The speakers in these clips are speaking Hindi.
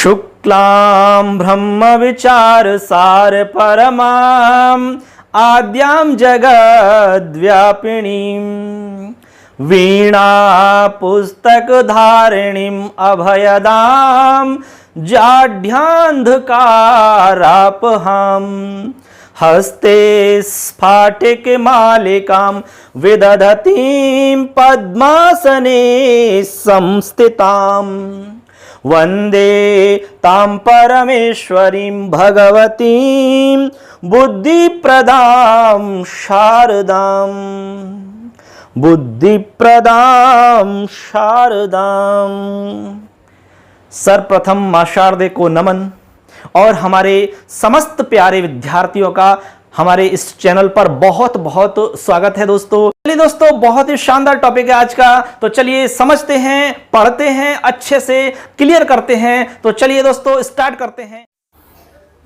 शुक्लां ब्रह्मविचारसार परमां आद्यां जगद्व्यापिनीं वीणा पुस्तकधारिणीं अभयदां जाढ्यान्धकारापहां हस्ते स्फाटिकमालिकां विदधतीं पद्मासने संस्थिताम् वंदे तां परमेश्वरीं भगवतीं बुद्धिप्रदां शारदां सर्वप्रथम मां शारदे को नमन और हमारे समस्त प्यारे विद्यार्थियों का हमारे इस चैनल पर बहुत बहुत स्वागत है दोस्तों। चलिए दोस्तों, बहुत ही शानदार टॉपिक है आज का, तो चलिए समझते हैं, पढ़ते हैं, अच्छे से क्लियर करते हैं। तो चलिए दोस्तों स्टार्ट करते हैं।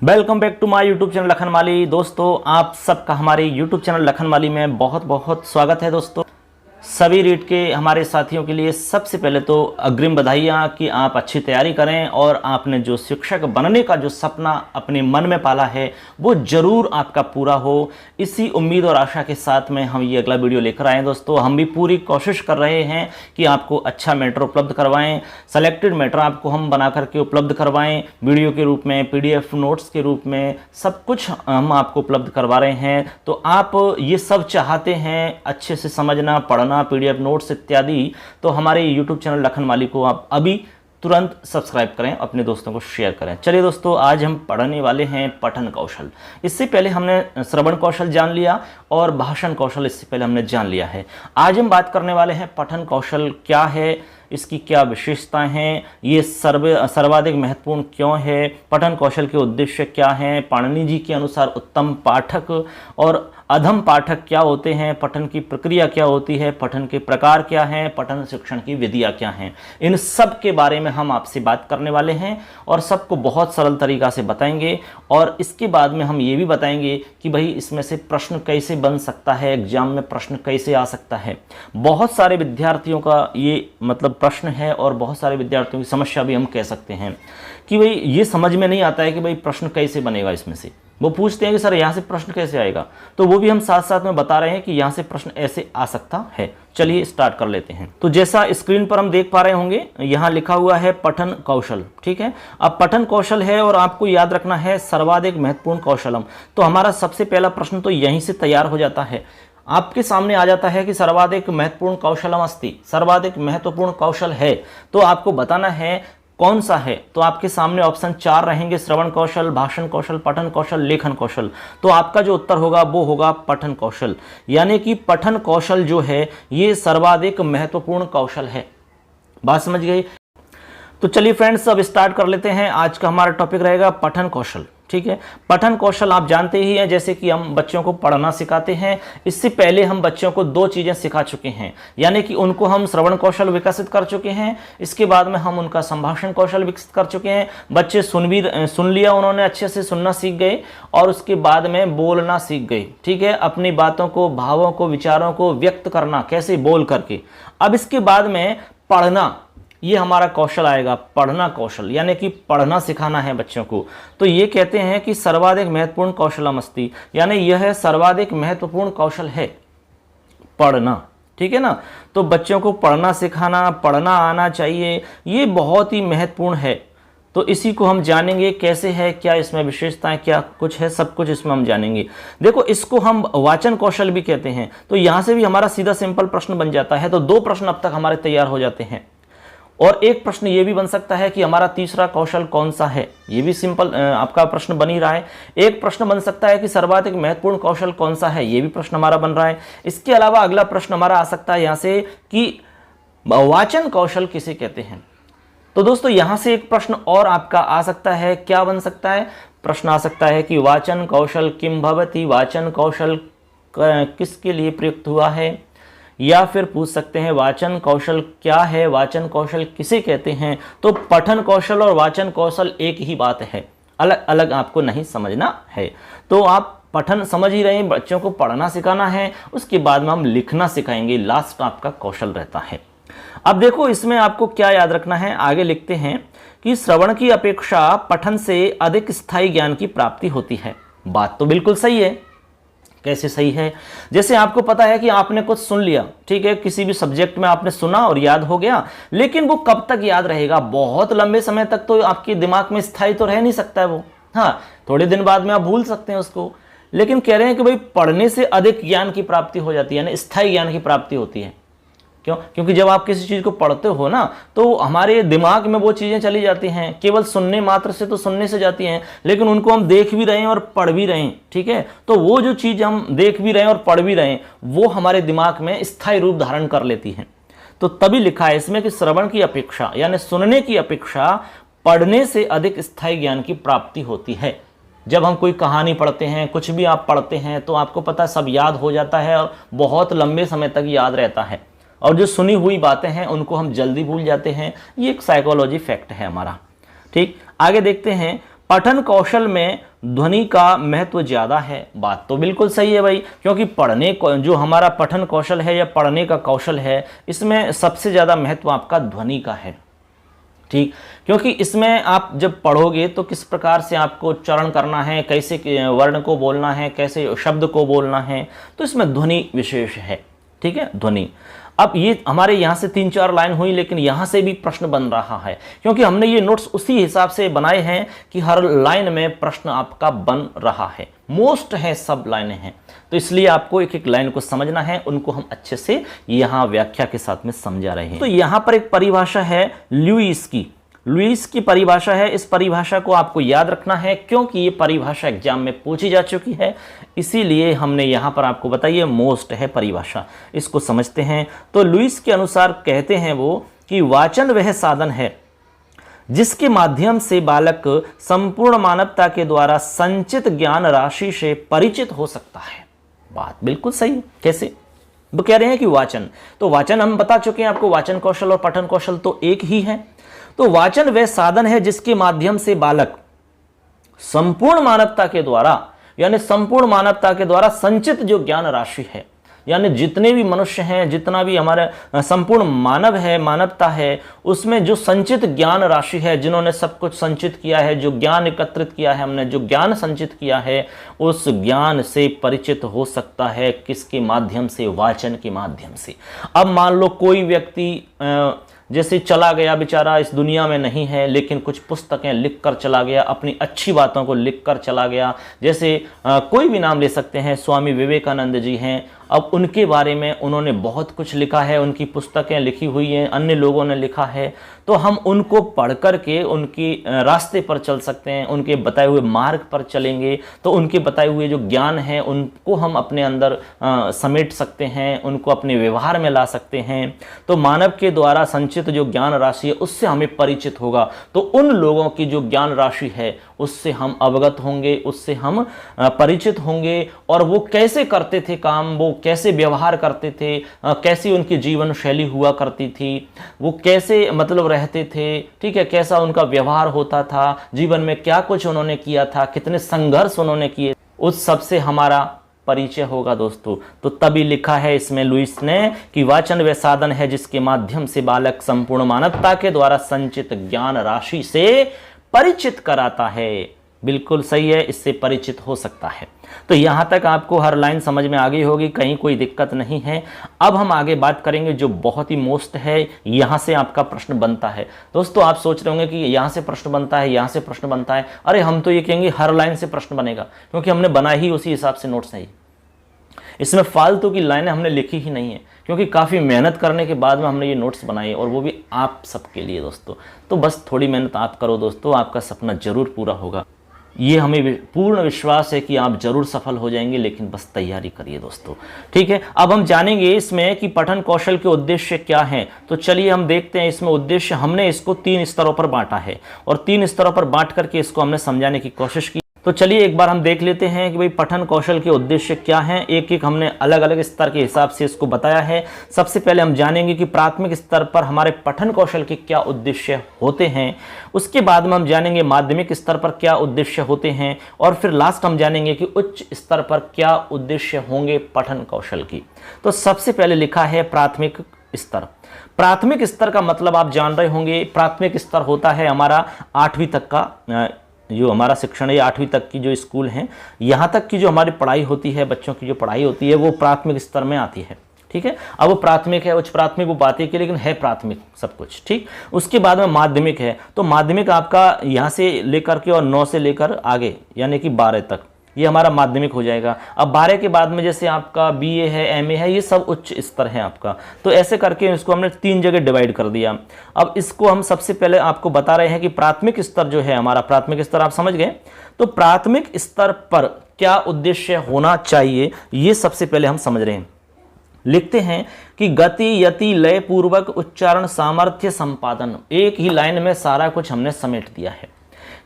Welcome back to my YouTube channel Lakhan Mali. दोस्तों आप सबका हमारे यूट्यूब चैनल लखन माली में बहुत बहुत स्वागत है। दोस्तों सभी रीट के हमारे साथियों के लिए सबसे पहले तो अग्रिम बधाइयाँ कि आप अच्छी तैयारी करें और आपने जो शिक्षक बनने का जो सपना अपने मन में पाला है वो ज़रूर आपका पूरा हो। इसी उम्मीद और आशा के साथ में हम ये अगला वीडियो लेकर आए हैं। दोस्तों हम भी पूरी कोशिश कर रहे हैं कि आपको अच्छा मैटर उपलब्ध करवाएं, सेलेक्टेड मैटर आपको हम बना करके उपलब्ध करवाएं, वीडियो के रूप में, PDF नोट्स के रूप में, सब कुछ हम आपको उपलब्ध करवा रहे हैं। तो आप ये सब चाहते हैं अच्छे से समझना, पढ़ना, PDF नोट्स इत्यादि, तो हमारे YouTube चैनल लखन माली को आप अभी तुरंत सब्सक्राइब करें, अपने दोस्तों को शेयर करें। चलिए दोस्तों, आज हम पढ़ने वाले हैं पठन कौशल। इससे पहले हमने श्रवण कौशल जान लिया और भाषण कौशल इससे पहले हमने जान लिया है। आज हम बात करने वाले हैं पठन कौशल क्या है, इसकी क्या विशेषताएं हैं, ये सर्वाधिक महत्वपूर्ण क्यों है, पठन कौशल के उद्देश्य क्या हैं, पाणिनि जी के अनुसार उत्तम पाठक और अधम पाठक क्या होते हैं, पठन की प्रक्रिया क्या होती है, पठन के प्रकार क्या हैं, पठन शिक्षण की विधियां क्या हैं, इन सब के बारे में हम आपसे बात करने वाले हैं और सबको बहुत सरल तरीका से बताएंगे। और इसके बाद में हम ये भी बताएंगे कि भाई इसमें से प्रश्न कैसे बन सकता है, एग्जाम में प्रश्न कैसे आ सकता है। बहुत सारे विद्यार्थियों का ये मतलब प्रश्न है और बहुत सारे विद्यार्थियों की समस्या भी हम कह सकते हैं कि भाई ये समझ में नहीं आता है कि भाई प्रश्न कैसे बनेगा। इसमें से वो पूछते हैं कि सर यहाँ से प्रश्न कैसे आएगा, तो वो भी हम साथ साथ में बता रहे हैं कि यहाँ से प्रश्न ऐसे आ सकता है। चलिए स्टार्ट कर लेते हैं। तो जैसा स्क्रीन पर हम देख पा रहे होंगे, यहाँ लिखा हुआ है पठन कौशल, ठीक है। अब पठन कौशल है और आपको याद रखना है सर्वाधिक महत्वपूर्ण कौशलम। तो हमारा सबसे पहला प्रश्न तो यहीं से तैयार हो जाता है, आपके सामने आ जाता है कि सर्वाधिक महत्वपूर्ण कौशलम अस्ति, सर्वाधिक महत्वपूर्ण कौशल है, तो आपको बताना है कौन सा है। तो आपके सामने ऑप्शन 4 रहेंगे, श्रवण कौशल, भाषण कौशल, पठन कौशल, लेखन कौशल। तो आपका जो उत्तर होगा वो होगा पठन कौशल, यानी कि पठन कौशल जो है ये सर्वाधिक महत्वपूर्ण कौशल है। बात समझ गई? तो चलिए फ्रेंड्स, अब स्टार्ट कर लेते हैं। आज का हमारा टॉपिक रहेगा पठन कौशल, ठीक है। पठन कौशल आप जानते ही हैं, जैसे कि हम बच्चों को पढ़ना सिखाते हैं, इससे पहले हम बच्चों को 2 चीज़ें सिखा चुके हैं, यानी कि उनको हम श्रवण कौशल विकसित कर चुके हैं, इसके बाद में हम उनका संभाषण कौशल विकसित कर चुके हैं। बच्चे सुन लिया, उन्होंने अच्छे से सुनना सीख गए और उसके बाद में बोलना सीख गए, ठीक है। अपनी बातों को, भावों को, विचारों को व्यक्त करना कैसे, बोल करके। अब इसके बाद में पढ़ना, ये हमारा कौशल आएगा, पढ़ना कौशल, यानी कि पढ़ना सिखाना है बच्चों को। तो ये कहते हैं कि सर्वाधिक महत्वपूर्ण कौशलम अस्ति, यानी यह सर्वाधिक महत्वपूर्ण कौशल है पढ़ना, ठीक है ना। तो बच्चों को पढ़ना सिखाना, पढ़ना आना चाहिए, ये बहुत ही महत्वपूर्ण है। तो इसी को हम जानेंगे कैसे है, क्या इसमें विशेषताएं क्या कुछ है, सब कुछ इसमें हम जानेंगे। देखो, इसको हम वाचन कौशल भी कहते हैं। तो यहाँ से भी हमारा सीधा सिंपल प्रश्न बन जाता है। तो 2 प्रश्न अब तक हमारे तैयार हो जाते हैं और एक प्रश्न ये भी बन सकता है कि हमारा तीसरा कौशल कौन सा है, ये भी सिंपल आपका प्रश्न बन ही रहा है। एक प्रश्न बन सकता है कि सर्वाधिक महत्वपूर्ण कौशल कौन सा है, ये भी प्रश्न हमारा बन रहा है। इसके अलावा अगला प्रश्न हमारा आ सकता है यहाँ से कि वाचन कौशल किसे कहते हैं। तो दोस्तों यहाँ से एक प्रश्न और आपका आ सकता है, क्या बन सकता है, प्रश्न आ सकता है कि वाचन कौशल किम भवति, वाचन कौशल किसके लिए प्रयुक्त हुआ है, या फिर पूछ सकते हैं वाचन कौशल क्या है, वाचन कौशल किसे कहते हैं। तो पठन कौशल और वाचन कौशल एक ही बात है, अलग अलग आपको नहीं समझना है। तो आप पठन समझ ही रहे हैं, बच्चों को पढ़ना सिखाना है, उसके बाद में हम लिखना सिखाएंगे, लास्ट आपका कौशल रहता है। अब देखो इसमें आपको क्या याद रखना है, आगे लिखते हैं कि श्रवण की अपेक्षा पठन से अधिक स्थायी ज्ञान की प्राप्ति होती है। बात तो बिल्कुल सही है। कैसे सही है? जैसे आपको पता है कि आपने कुछ सुन लिया, ठीक है, किसी भी सब्जेक्ट में आपने सुना और याद हो गया, लेकिन वो कब तक याद रहेगा? बहुत लंबे समय तक तो आपके दिमाग में स्थायी तो रह नहीं सकता है वो। हाँ, थोड़े दिन बाद में आप भूल सकते हैं उसको, लेकिन कह रहे हैं कि भाई पढ़ने से अधिक ज्ञान की प्राप्ति हो जाती है, यानी स्थायी ज्ञान की प्राप्ति होती है। क्यों? क्योंकि जब आप किसी चीज को पढ़ते हो ना, तो हमारे दिमाग में वो चीजें चली जाती हैं। केवल सुनने मात्र से तो सुनने से जाती हैं, लेकिन उनको हम देख भी रहे हैं और पढ़ भी रहे हैं, ठीक है। तो वो जो चीज हम देख भी रहे हैं और पढ़ भी रहे हैं, वो हमारे दिमाग में स्थायी रूप धारण कर लेती है। तो तभी लिखा है इसमें कि श्रवण की अपेक्षा यानी सुनने की अपेक्षा पढ़ने से अधिक स्थायी ज्ञान की प्राप्ति होती है। जब हम कोई कहानी पढ़ते हैं, कुछ भी आप पढ़ते हैं, तो आपको पता है सब याद हो जाता है और बहुत लंबे समय तक याद रहता है। और जो सुनी हुई बातें हैं उनको हम जल्दी भूल जाते हैं। ये एक साइकोलॉजी फैक्ट है हमारा। ठीक, आगे देखते हैं। पठन कौशल में ध्वनि का महत्व ज़्यादा है। बात तो बिल्कुल सही है भाई, क्योंकि पढ़ने को जो हमारा पठन कौशल है या पढ़ने का कौशल है, इसमें सबसे ज़्यादा महत्व आपका ध्वनि का है। ठीक, क्योंकि इसमें आप जब पढ़ोगे तो किस प्रकार से आपको उच्चारण करना है, कैसे वर्ण को बोलना है, कैसे शब्द को बोलना है, तो इसमें ध्वनि विशेष है। ठीक है, ध्वनि। अब ये हमारे यहाँ से 3-4 लाइन हुई, लेकिन यहाँ से भी प्रश्न बन रहा है, क्योंकि हमने ये नोट्स उसी हिसाब से बनाए हैं कि हर लाइन में प्रश्न आपका बन रहा है। मोस्ट है, सब लाइनें हैं, तो इसलिए आपको एक एक लाइन को समझना है। उनको हम अच्छे से यहाँ व्याख्या के साथ में समझा रहे हैं। तो यहाँ पर एक परिभाषा है लुईस की। लुईस की परिभाषा है। इस परिभाषा को आपको याद रखना है, क्योंकि ये परिभाषा एग्जाम में पूछी जा चुकी है, इसीलिए हमने यहाँ पर आपको बताइए मोस्ट है परिभाषा। इसको समझते हैं। तो लुईस के अनुसार कहते हैं वो कि वाचन वह साधन है जिसके माध्यम से बालक संपूर्ण मानवता के द्वारा संचित ज्ञान राशि से परिचित हो सकता है। बात बिल्कुल सही। कैसे? वो कह रहे हैं कि वाचन, तो वाचन हम बता चुके हैं आपको, वाचन कौशल और पठन कौशल तो एक ही है। तो वाचन वह साधन है जिसके माध्यम से बालक संपूर्ण मानवता के द्वारा, यानी संपूर्ण मानवता के द्वारा संचित जो ज्ञान राशि है, यानी जितने भी मनुष्य हैं, जितना भी हमारे संपूर्ण मानव है, मानवता है, उसमें जो संचित ज्ञान राशि है, जिन्होंने सब कुछ संचित किया है, जो ज्ञान एकत्रित किया है, हमने जो ज्ञान संचित किया है, उस ज्ञान से परिचित हो सकता है। किसके माध्यम से? वाचन के माध्यम से। अब मान लो कोई व्यक्ति जैसे चला गया, बेचारा इस दुनिया में नहीं है, लेकिन कुछ पुस्तकें लिख कर चला गया, अपनी अच्छी बातों को लिख कर चला गया। जैसे कोई भी नाम ले सकते हैं, स्वामी विवेकानंद जी हैं। अब उनके बारे में उन्होंने बहुत कुछ लिखा है, उनकी पुस्तकें लिखी हुई हैं, अन्य लोगों ने लिखा है, तो हम उनको पढ़ कर के उनके रास्ते पर चल सकते हैं, उनके बताए हुए मार्ग पर चलेंगे, तो उनके बताए हुए जो ज्ञान है उनको हम अपने अंदर समेट सकते हैं, उनको अपने व्यवहार में ला सकते हैं। तो मानव के द्वारा संचित जो ज्ञान राशि है उससे हमें परिचित होगा, तो उन लोगों की जो ज्ञान राशि है उससे हम अवगत होंगे, उससे हम परिचित होंगे, और वो कैसे करते थे काम, वो कैसे व्यवहार करते थे, कैसी उनकी जीवन शैली हुआ करती थी, वो कैसे मतलब रहते थे, ठीक है, कैसा उनका व्यवहार होता था, जीवन में क्या कुछ उन्होंने किया था, कितने संघर्ष उन्होंने किए, उस सब से हमारा परिचय होगा दोस्तों। तो तभी लिखा है इसमें लुईस ने कि वाचन वह साधन है जिसके माध्यम से बालक संपूर्ण मानवता के द्वारा संचित ज्ञान राशि से परिचित कराता है। बिल्कुल सही है, इससे परिचित हो सकता है। तो यहां तक आपको हर लाइन समझ में आ गई होगी, कहीं कोई दिक्कत नहीं है। अब हम आगे बात करेंगे जो बहुत ही मोस्ट है, यहां से आपका प्रश्न बनता है। दोस्तों आप सोच रहे होंगे कि यहां से प्रश्न बनता है, यहां से प्रश्न बनता है। अरे हम तो ये कहेंगे हर लाइन से प्रश्न बनेगा, क्योंकि हमने बना ही उसी हिसाब से नोट्स है। इसमें फालतू की लाइनें हमने लिखी ही नहीं है, क्योंकि काफ़ी मेहनत करने के बाद में हमने ये नोट्स बनाए, और वो भी आप सबके लिए दोस्तों। तो बस थोड़ी मेहनत आप करो दोस्तों, आपका सपना जरूर पूरा होगा। ये हमें पूर्ण विश्वास है कि आप जरूर सफल हो जाएंगे, लेकिन बस तैयारी करिए दोस्तों। ठीक है, अब हम जानेंगे इसमें कि पठन कौशल के उद्देश्य क्या हैं। तो चलिए हम देखते हैं इसमें उद्देश्य। हमने इसको 3 स्तरों पर बांटा है, और 3 स्तरों पर बांट करके इसको हमने समझाने की कोशिश की। तो चलिए एक बार हम देख लेते हैं कि भाई पठन कौशल के उद्देश्य क्या हैं। एक एक हमने अलग अलग स्तर के हिसाब से इसको बताया है। सबसे पहले हम जानेंगे कि प्राथमिक स्तर पर हमारे पठन कौशल के क्या उद्देश्य होते हैं, उसके बाद में हम जानेंगे माध्यमिक स्तर पर क्या उद्देश्य होते हैं, और फिर लास्ट हम जानेंगे कि उच्च स्तर पर क्या उद्देश्य होंगे पठन कौशल की। तो सबसे पहले लिखा है प्राथमिक स्तर। प्राथमिक स्तर का मतलब आप जान रहे होंगे, प्राथमिक स्तर होता है हमारा 8वीं तक का जो हमारा शिक्षण है, 8वीं तक की जो स्कूल हैं, यहाँ तक की जो हमारी पढ़ाई होती है, बच्चों की जो पढ़ाई होती है वो प्राथमिक स्तर में आती है। ठीक है, अब वो प्राथमिक है, उच्च प्राथमिक वो बात है कि लेकिन है प्राथमिक सब कुछ। ठीक, उसके बाद में माध्यमिक है, तो माध्यमिक आपका यहाँ से लेकर के और 9 से लेकर आगे यानी कि 12 तक ये हमारा माध्यमिक हो जाएगा। अब 12 के बाद में जैसे आपका बीए है, एमए है, ये सब उच्च स्तर है आपका। तो ऐसे करके इसको हमने 3 जगह डिवाइड कर दिया। अब इसको हम सबसे पहले आपको बता रहे हैं कि प्राथमिक स्तर जो है हमारा, प्राथमिक स्तर आप समझ गए, तो प्राथमिक स्तर पर क्या उद्देश्य होना चाहिए ये सबसे पहले हम समझ रहे हैं। लिखते हैं कि गति, यति, लय पूर्वक उच्चारण, सामर्थ्य, संपादन, एक ही लाइन में सारा कुछ हमने समेट दिया है।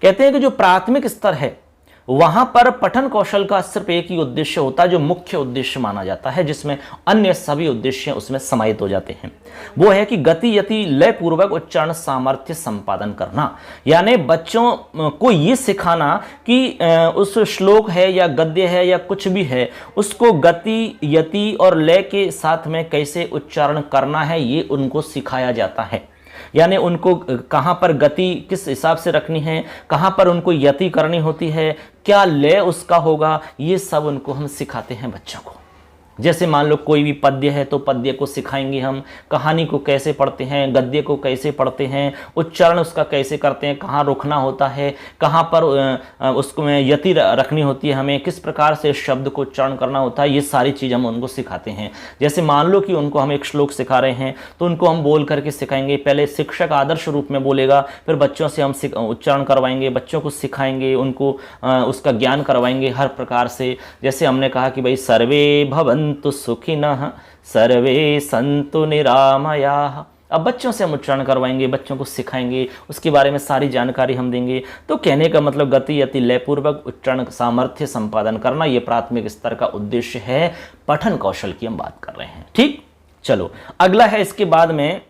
कहते हैं कि जो प्राथमिक स्तर है वहां पर पठन कौशल का सिर्फ एक ही उद्देश्य होता है जो मुख्य उद्देश्य माना जाता है, जिसमें अन्य सभी उद्देश्य उसमें समाहित हो जाते हैं। वो है कि गति, यति, लय पूर्वक उच्चारण, सामर्थ्य, संपादन करना। यानी बच्चों को ये सिखाना कि उस श्लोक है या गद्य है या कुछ भी है, उसको गति, यति और लय के साथ में कैसे उच्चारण करना है ये उनको सिखाया जाता है। यानी उनको कहाँ पर गति किस हिसाब से रखनी है, कहाँ पर उनको यति करनी होती है, क्या लय उसका होगा, ये सब उनको हम सिखाते हैं बच्चों को। जैसे मान लो कोई भी पद्य है तो पद्य को सिखाएंगे हम, कहानी को कैसे पढ़ते हैं, गद्य को कैसे पढ़ते हैं, उच्चारण उसका कैसे करते हैं, कहाँ रुकना होता है, कहाँ पर उसको में यति रखनी होती है, हमें किस प्रकार से शब्द को उच्चारण करना होता है, ये सारी चीज़ हम उनको सिखाते हैं। जैसे मान लो कि उनको हम एक श्लोक सिखा रहे हैं तो उनको हम बोल करके सिखाएंगे। पहले शिक्षक आदर्श रूप में बोलेगा, फिर बच्चों से हम उच्चारण करवाएंगे, बच्चों को सिखाएंगे, उनको उसका ज्ञान करवाएंगे हर प्रकार से। जैसे हमने कहा कि भाई सर्वे भवन्तु सुखिनः सर्वे सन्तु निरामयाः, अब बच्चों से हम उच्चारण करवाएंगे, बच्चों को सिखाएंगे, उसके बारे में सारी जानकारी हम देंगे। तो कहने का मतलब गति, यति, लय पूर्वक उच्चारण, सामर्थ्य, संपादन करना, ये प्राथमिक स्तर का उद्देश्य है। पठन कौशल की हम बात कर रहे हैं। ठीक, चलो अगला है इसके बाद में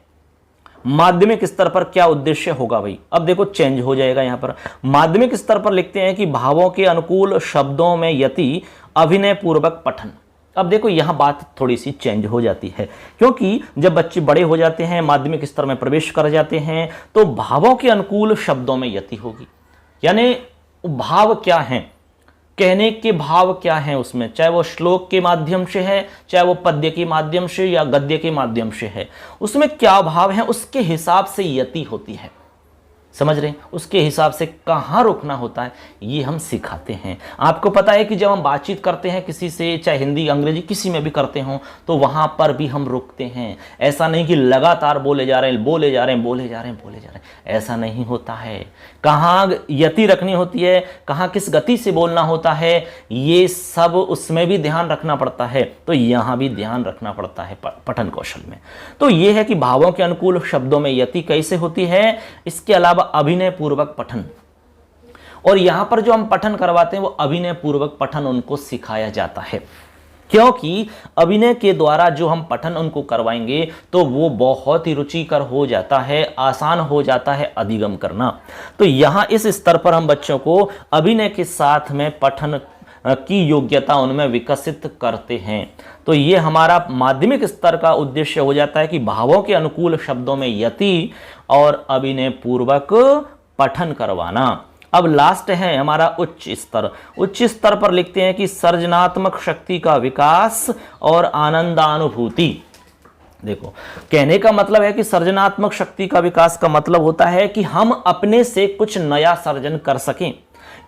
माध्यमिक स्तर पर क्या उद्देश्य होगा भाई। अब देखो चेंज हो जाएगा यहाँ पर। माध्यमिक स्तर पर लिखते हैं कि भावों के अनुकूल शब्दों में यति, अभिनय पूर्वक पठन। अब देखो यहाँ बात थोड़ी सी चेंज हो जाती है, क्योंकि जब बच्चे बड़े हो जाते हैं, माध्यमिक स्तर में प्रवेश कर जाते हैं, तो भावों के अनुकूल शब्दों में यति होगी। यानी भाव क्या हैं, कहने के भाव क्या हैं उसमें, चाहे वो श्लोक के माध्यम से है, चाहे वो पद्य के माध्यम से या गद्य के माध्यम से है, उसमें क्या भाव है उसके हिसाब से यति होती है। समझ रहे हैं, उसके हिसाब से कहाँ रुकना होता है ये हम सिखाते हैं। आपको पता है कि जब हम बातचीत करते हैं किसी से, चाहे हिंदी अंग्रेजी किसी में भी करते हो, तो वहाँ पर भी हम रुकते हैं। ऐसा नहीं कि लगातार बोले जा रहे हैं, बोले जा रहे हैं, बोले जा रहे हैं, बोले जा रहे हैं, ऐसा नहीं होता है। कहाँ यति रखनी होती है, कहाँ किस गति से बोलना होता है, ये सब उसमें भी ध्यान रखना पड़ता है। तो यहाँ भी ध्यान रखना पड़ता है पठन कौशल में। तो ये है कि भावों के अनुकूल शब्दों में यति कैसे होती है। इसके अलावा अभिनय पूर्वक पठन, और यहां पर जो हम पठन करवाते हैं वो अभिनय पूर्वक पठन उनको सिखाया जाता है, क्योंकि अभिनय के द्वारा जो हम पठन उनको करवाएंगे तो वो बहुत ही रुचिकर हो जाता है, आसान हो जाता है अधिगम करना। तो यहां इस स्तर पर हम बच्चों को अभिनय के साथ में पठन की योग्यता उनमें विकसित करते हैं। तो ये हमारा माध्यमिक स्तर का उद्देश्य हो जाता है कि भावों के अनुकूल शब्दों में यति और अभिनय पूर्वक पठन करवाना। अब लास्ट है हमारा उच्च स्तर। उच्च स्तर पर लिखते हैं कि सृजनात्मक शक्ति का विकास और आनंदानुभूति। देखो कहने का मतलब है कि सृजनात्मक शक्ति का विकास का मतलब होता है कि हम अपने से कुछ नया सर्जन कर सकें।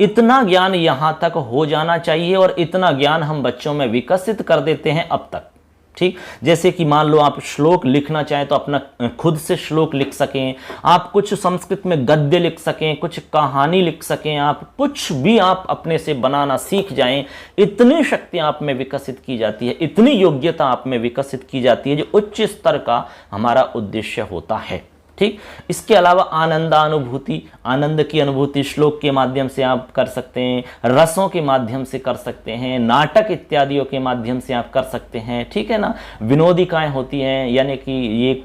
इतना ज्ञान यहां तक हो जाना चाहिए और इतना ज्ञान हम बच्चों में विकसित कर देते हैं अब तक। ठीक, जैसे कि मान लो आप श्लोक लिखना चाहें तो अपना खुद से श्लोक लिख सकें, आप कुछ संस्कृत में गद्य लिख सकें, कुछ कहानी लिख सकें, आप कुछ भी आप अपने से बनाना सीख जाएं, इतनी शक्ति आप में विकसित की जाती है, इतनी योग्यता आप में विकसित की जाती है, जो उच्च स्तर का हमारा उद्देश्य होता है। ठीक, इसके अलावा आनंदानुभूति, आनंद की अनुभूति श्लोक के माध्यम से आप कर सकते हैं, रसों के माध्यम से कर सकते हैं, नाटक इत्यादियों के माध्यम से आप कर सकते हैं। ठीक है ना, विनोदिकाएं होती हैं, यानी कि ये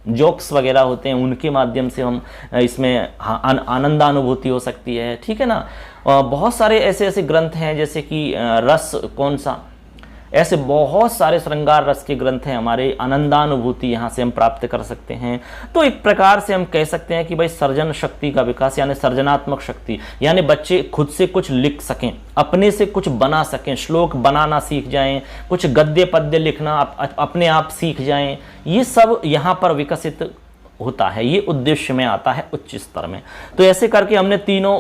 जोक्स वगैरह होते हैं, उनके माध्यम से हम इसमें आनंदानुभूति हो सकती है। ठीक है ना, बहुत सारे ऐसे ऐसे ग्रंथ हैं, जैसे कि रस कौन सा, ऐसे बहुत सारे श्रृंगार रस के ग्रंथ हैं हमारे, आनंदानुभूति यहाँ से हम प्राप्त कर सकते हैं। तो एक प्रकार से हम कह सकते हैं कि भाई सृजन शक्ति का विकास, यानी सृजनात्मक शक्ति, यानी बच्चे खुद से कुछ लिख सकें, अपने से कुछ बना सकें, श्लोक बनाना सीख जाएं, कुछ गद्य पद्य लिखना अपने आप सीख जाएं, ये सब यहाँ पर विकसित होता है, ये उद्देश्य में आता है उच्च स्तर में। तो ऐसे करके हमने तीनों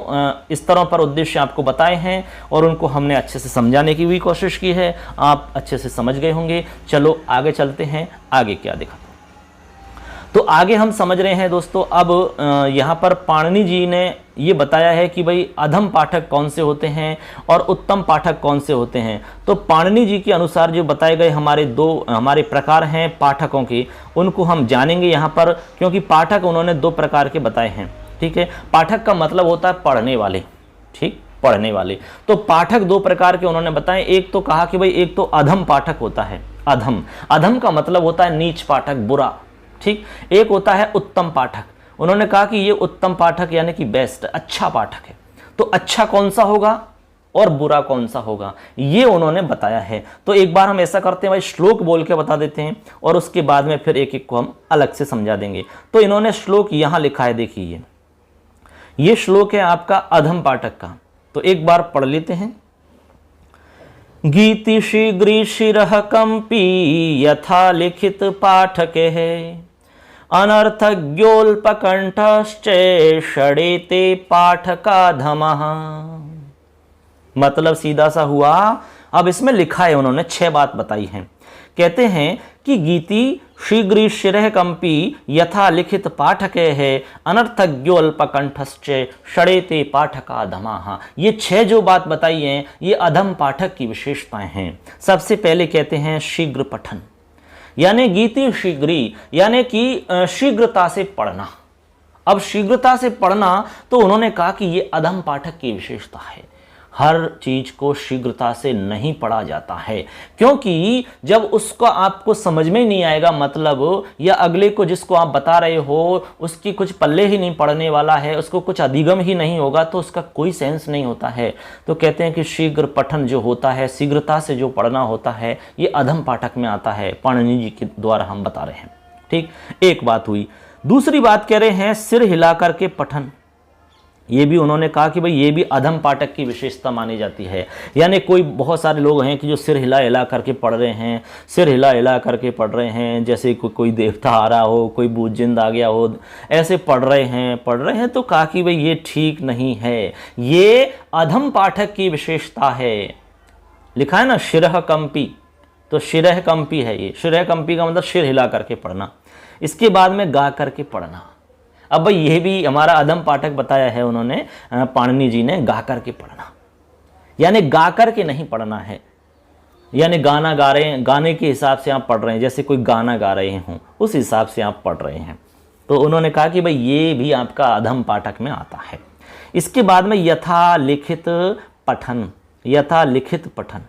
स्तरों पर उद्देश्य आपको बताए हैं और उनको हमने अच्छे से समझाने की भी कोशिश की है, आप अच्छे से समझ गए होंगे। चलो आगे चलते हैं, आगे क्या दिखा। तो आगे हम समझ रहे हैं दोस्तों, अब यहाँ पर पाणिनि जी ने ये बताया है कि भाई अधम पाठक कौन से होते हैं और उत्तम पाठक कौन से होते हैं। तो पाणिनि जी के अनुसार जो बताए गए हमारे प्रकार हैं पाठकों के, उनको हम जानेंगे यहाँ पर, क्योंकि पाठक उन्होंने 2 प्रकार के बताए हैं। ठीक है, पाठक का मतलब होता है पढ़ने वाले, ठीक, पढ़ने वाले। तो पाठक 2 प्रकार के उन्होंने बताए। एक तो कहा कि भाई एक तो अधम पाठक होता है, अधम का मतलब होता है नीच पाठक, बुरा, ठीक। एक होता है उत्तम पाठक, उन्होंने कहा कि ये उत्तम पाठक यानी कि बेस्ट, अच्छा पाठक है। तो अच्छा कौन सा होगा और बुरा कौन सा होगा, ये उन्होंने बताया है। तो एक बार हम ऐसा करते हैं भाई, श्लोक बोल के बता देते हैं और उसके बाद में फिर एक एक को हम अलग से समझा देंगे। तो इन्होंने श्लोक यहां लिखा है, देखिए ये श्लोक है आपका अधम पाठक का। तो एक बार पढ़ लेते हैं। गीति शीघ्री शिरः कंपी यथा लिखित पाठके है, अनर्थज्ञोल्पकंठश्चे षडेते पाठकाधमः। मतलब सीधा सा हुआ। अब इसमें लिखा है, उन्होंने 6 बात बताई हैं। कहते हैं कि गीति शीघ्र शिरः कंपी यथा लिखित पाठके है, अनर्थज्ञोल्पकंठश्चे षडेते पाठकाधमः। ये 6 जो बात बताई हैं, ये अधम पाठक की विशेषताएं हैं। सबसे पहले कहते हैं शीघ्र पठन, यानी गीति शीघ्री, यानी कि शीघ्रता से पढ़ना। अब शीघ्रता से पढ़ना, तो उन्होंने कहा कि ये अधम पाठक की विशेषता है। हर चीज को शीघ्रता से नहीं पढ़ा जाता है, क्योंकि जब उसको आपको समझ में नहीं आएगा मतलब, या अगले को जिसको आप बता रहे हो उसकी कुछ पल्ले ही नहीं पड़ने वाला है, उसको कुछ अधिगम ही नहीं होगा, तो उसका कोई सेंस नहीं होता है। तो कहते हैं कि शीघ्र पठन जो होता है, शीघ्रता से जो पढ़ना होता है, ये अधम पाठक में आता है, पाणिनि जी के द्वारा हम बता रहे हैं। ठीक, एक बात हुई। दूसरी बात कह रहे हैं सिर हिला करके पठन। ये भी उन्होंने कहा कि भाई ये भी अधम पाठक की विशेषता मानी जाती है। यानी कोई बहुत सारे लोग हैं कि जो सिर हिला हिला करके पढ़ रहे हैं, सिर हिला हिला करके पढ़ रहे हैं, जैसे कोई देवता आ रहा हो, कोई बूझजिंद आ गया हो, ऐसे पढ़ रहे हैं। तो कहा कि भाई ये ठीक नहीं है, ये अधम पाठक की विशेषता है। लिखा है ना शिरः कंपी, तो शिरः कंपी है ये। शिरः कंपी का मतलब सिर हिला करके पढ़ना, इसके बाद में गा करके पढ़ना। अब भाई ये भी हमारा अधम पाठक बताया है उन्होंने, पाणिनि जी ने, गा करके पढ़ना, यानी गा करके नहीं पढ़ना है। यानी गाना गा रहे हैं, गाने के हिसाब से आप पढ़ रहे हैं, जैसे कोई गाना गा रहे हों उस हिसाब से आप पढ़ रहे हैं। तो उन्होंने कहा कि भाई ये भी आपका अधम पाठक में आता है। इसके बाद में यथा लिखित पठन, यथा लिखित पठन।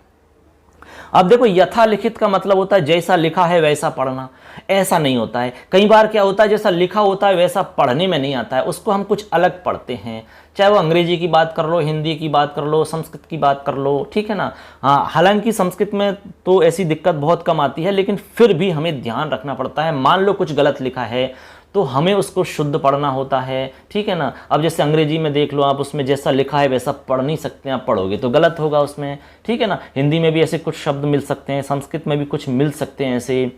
अब देखो यथा लिखित का मतलब होता है जैसा लिखा है वैसा पढ़ना। ऐसा नहीं होता है, कई बार क्या होता है जैसा लिखा होता है वैसा पढ़ने में नहीं आता है, उसको हम कुछ अलग पढ़ते हैं। चाहे वो अंग्रेजी की बात कर लो, हिंदी की बात कर लो, संस्कृत की बात कर लो, ठीक है ना। हाँ, हालांकि संस्कृत में तो ऐसी दिक्कत बहुत कम आती है, लेकिन फिर भी हमें ध्यान रखना पड़ता है। मान लो कुछ गलत लिखा है तो हमें उसको शुद्ध पढ़ना होता है, ठीक है ना। अब जैसे अंग्रेजी में देख लो आप, उसमें जैसा लिखा है वैसा पढ़ नहीं सकते, आप पढ़ोगे तो गलत होगा उसमें, ठीक है ना। हिंदी में भी ऐसे कुछ शब्द मिल सकते हैं, संस्कृत में भी कुछ मिल सकते हैं ऐसे।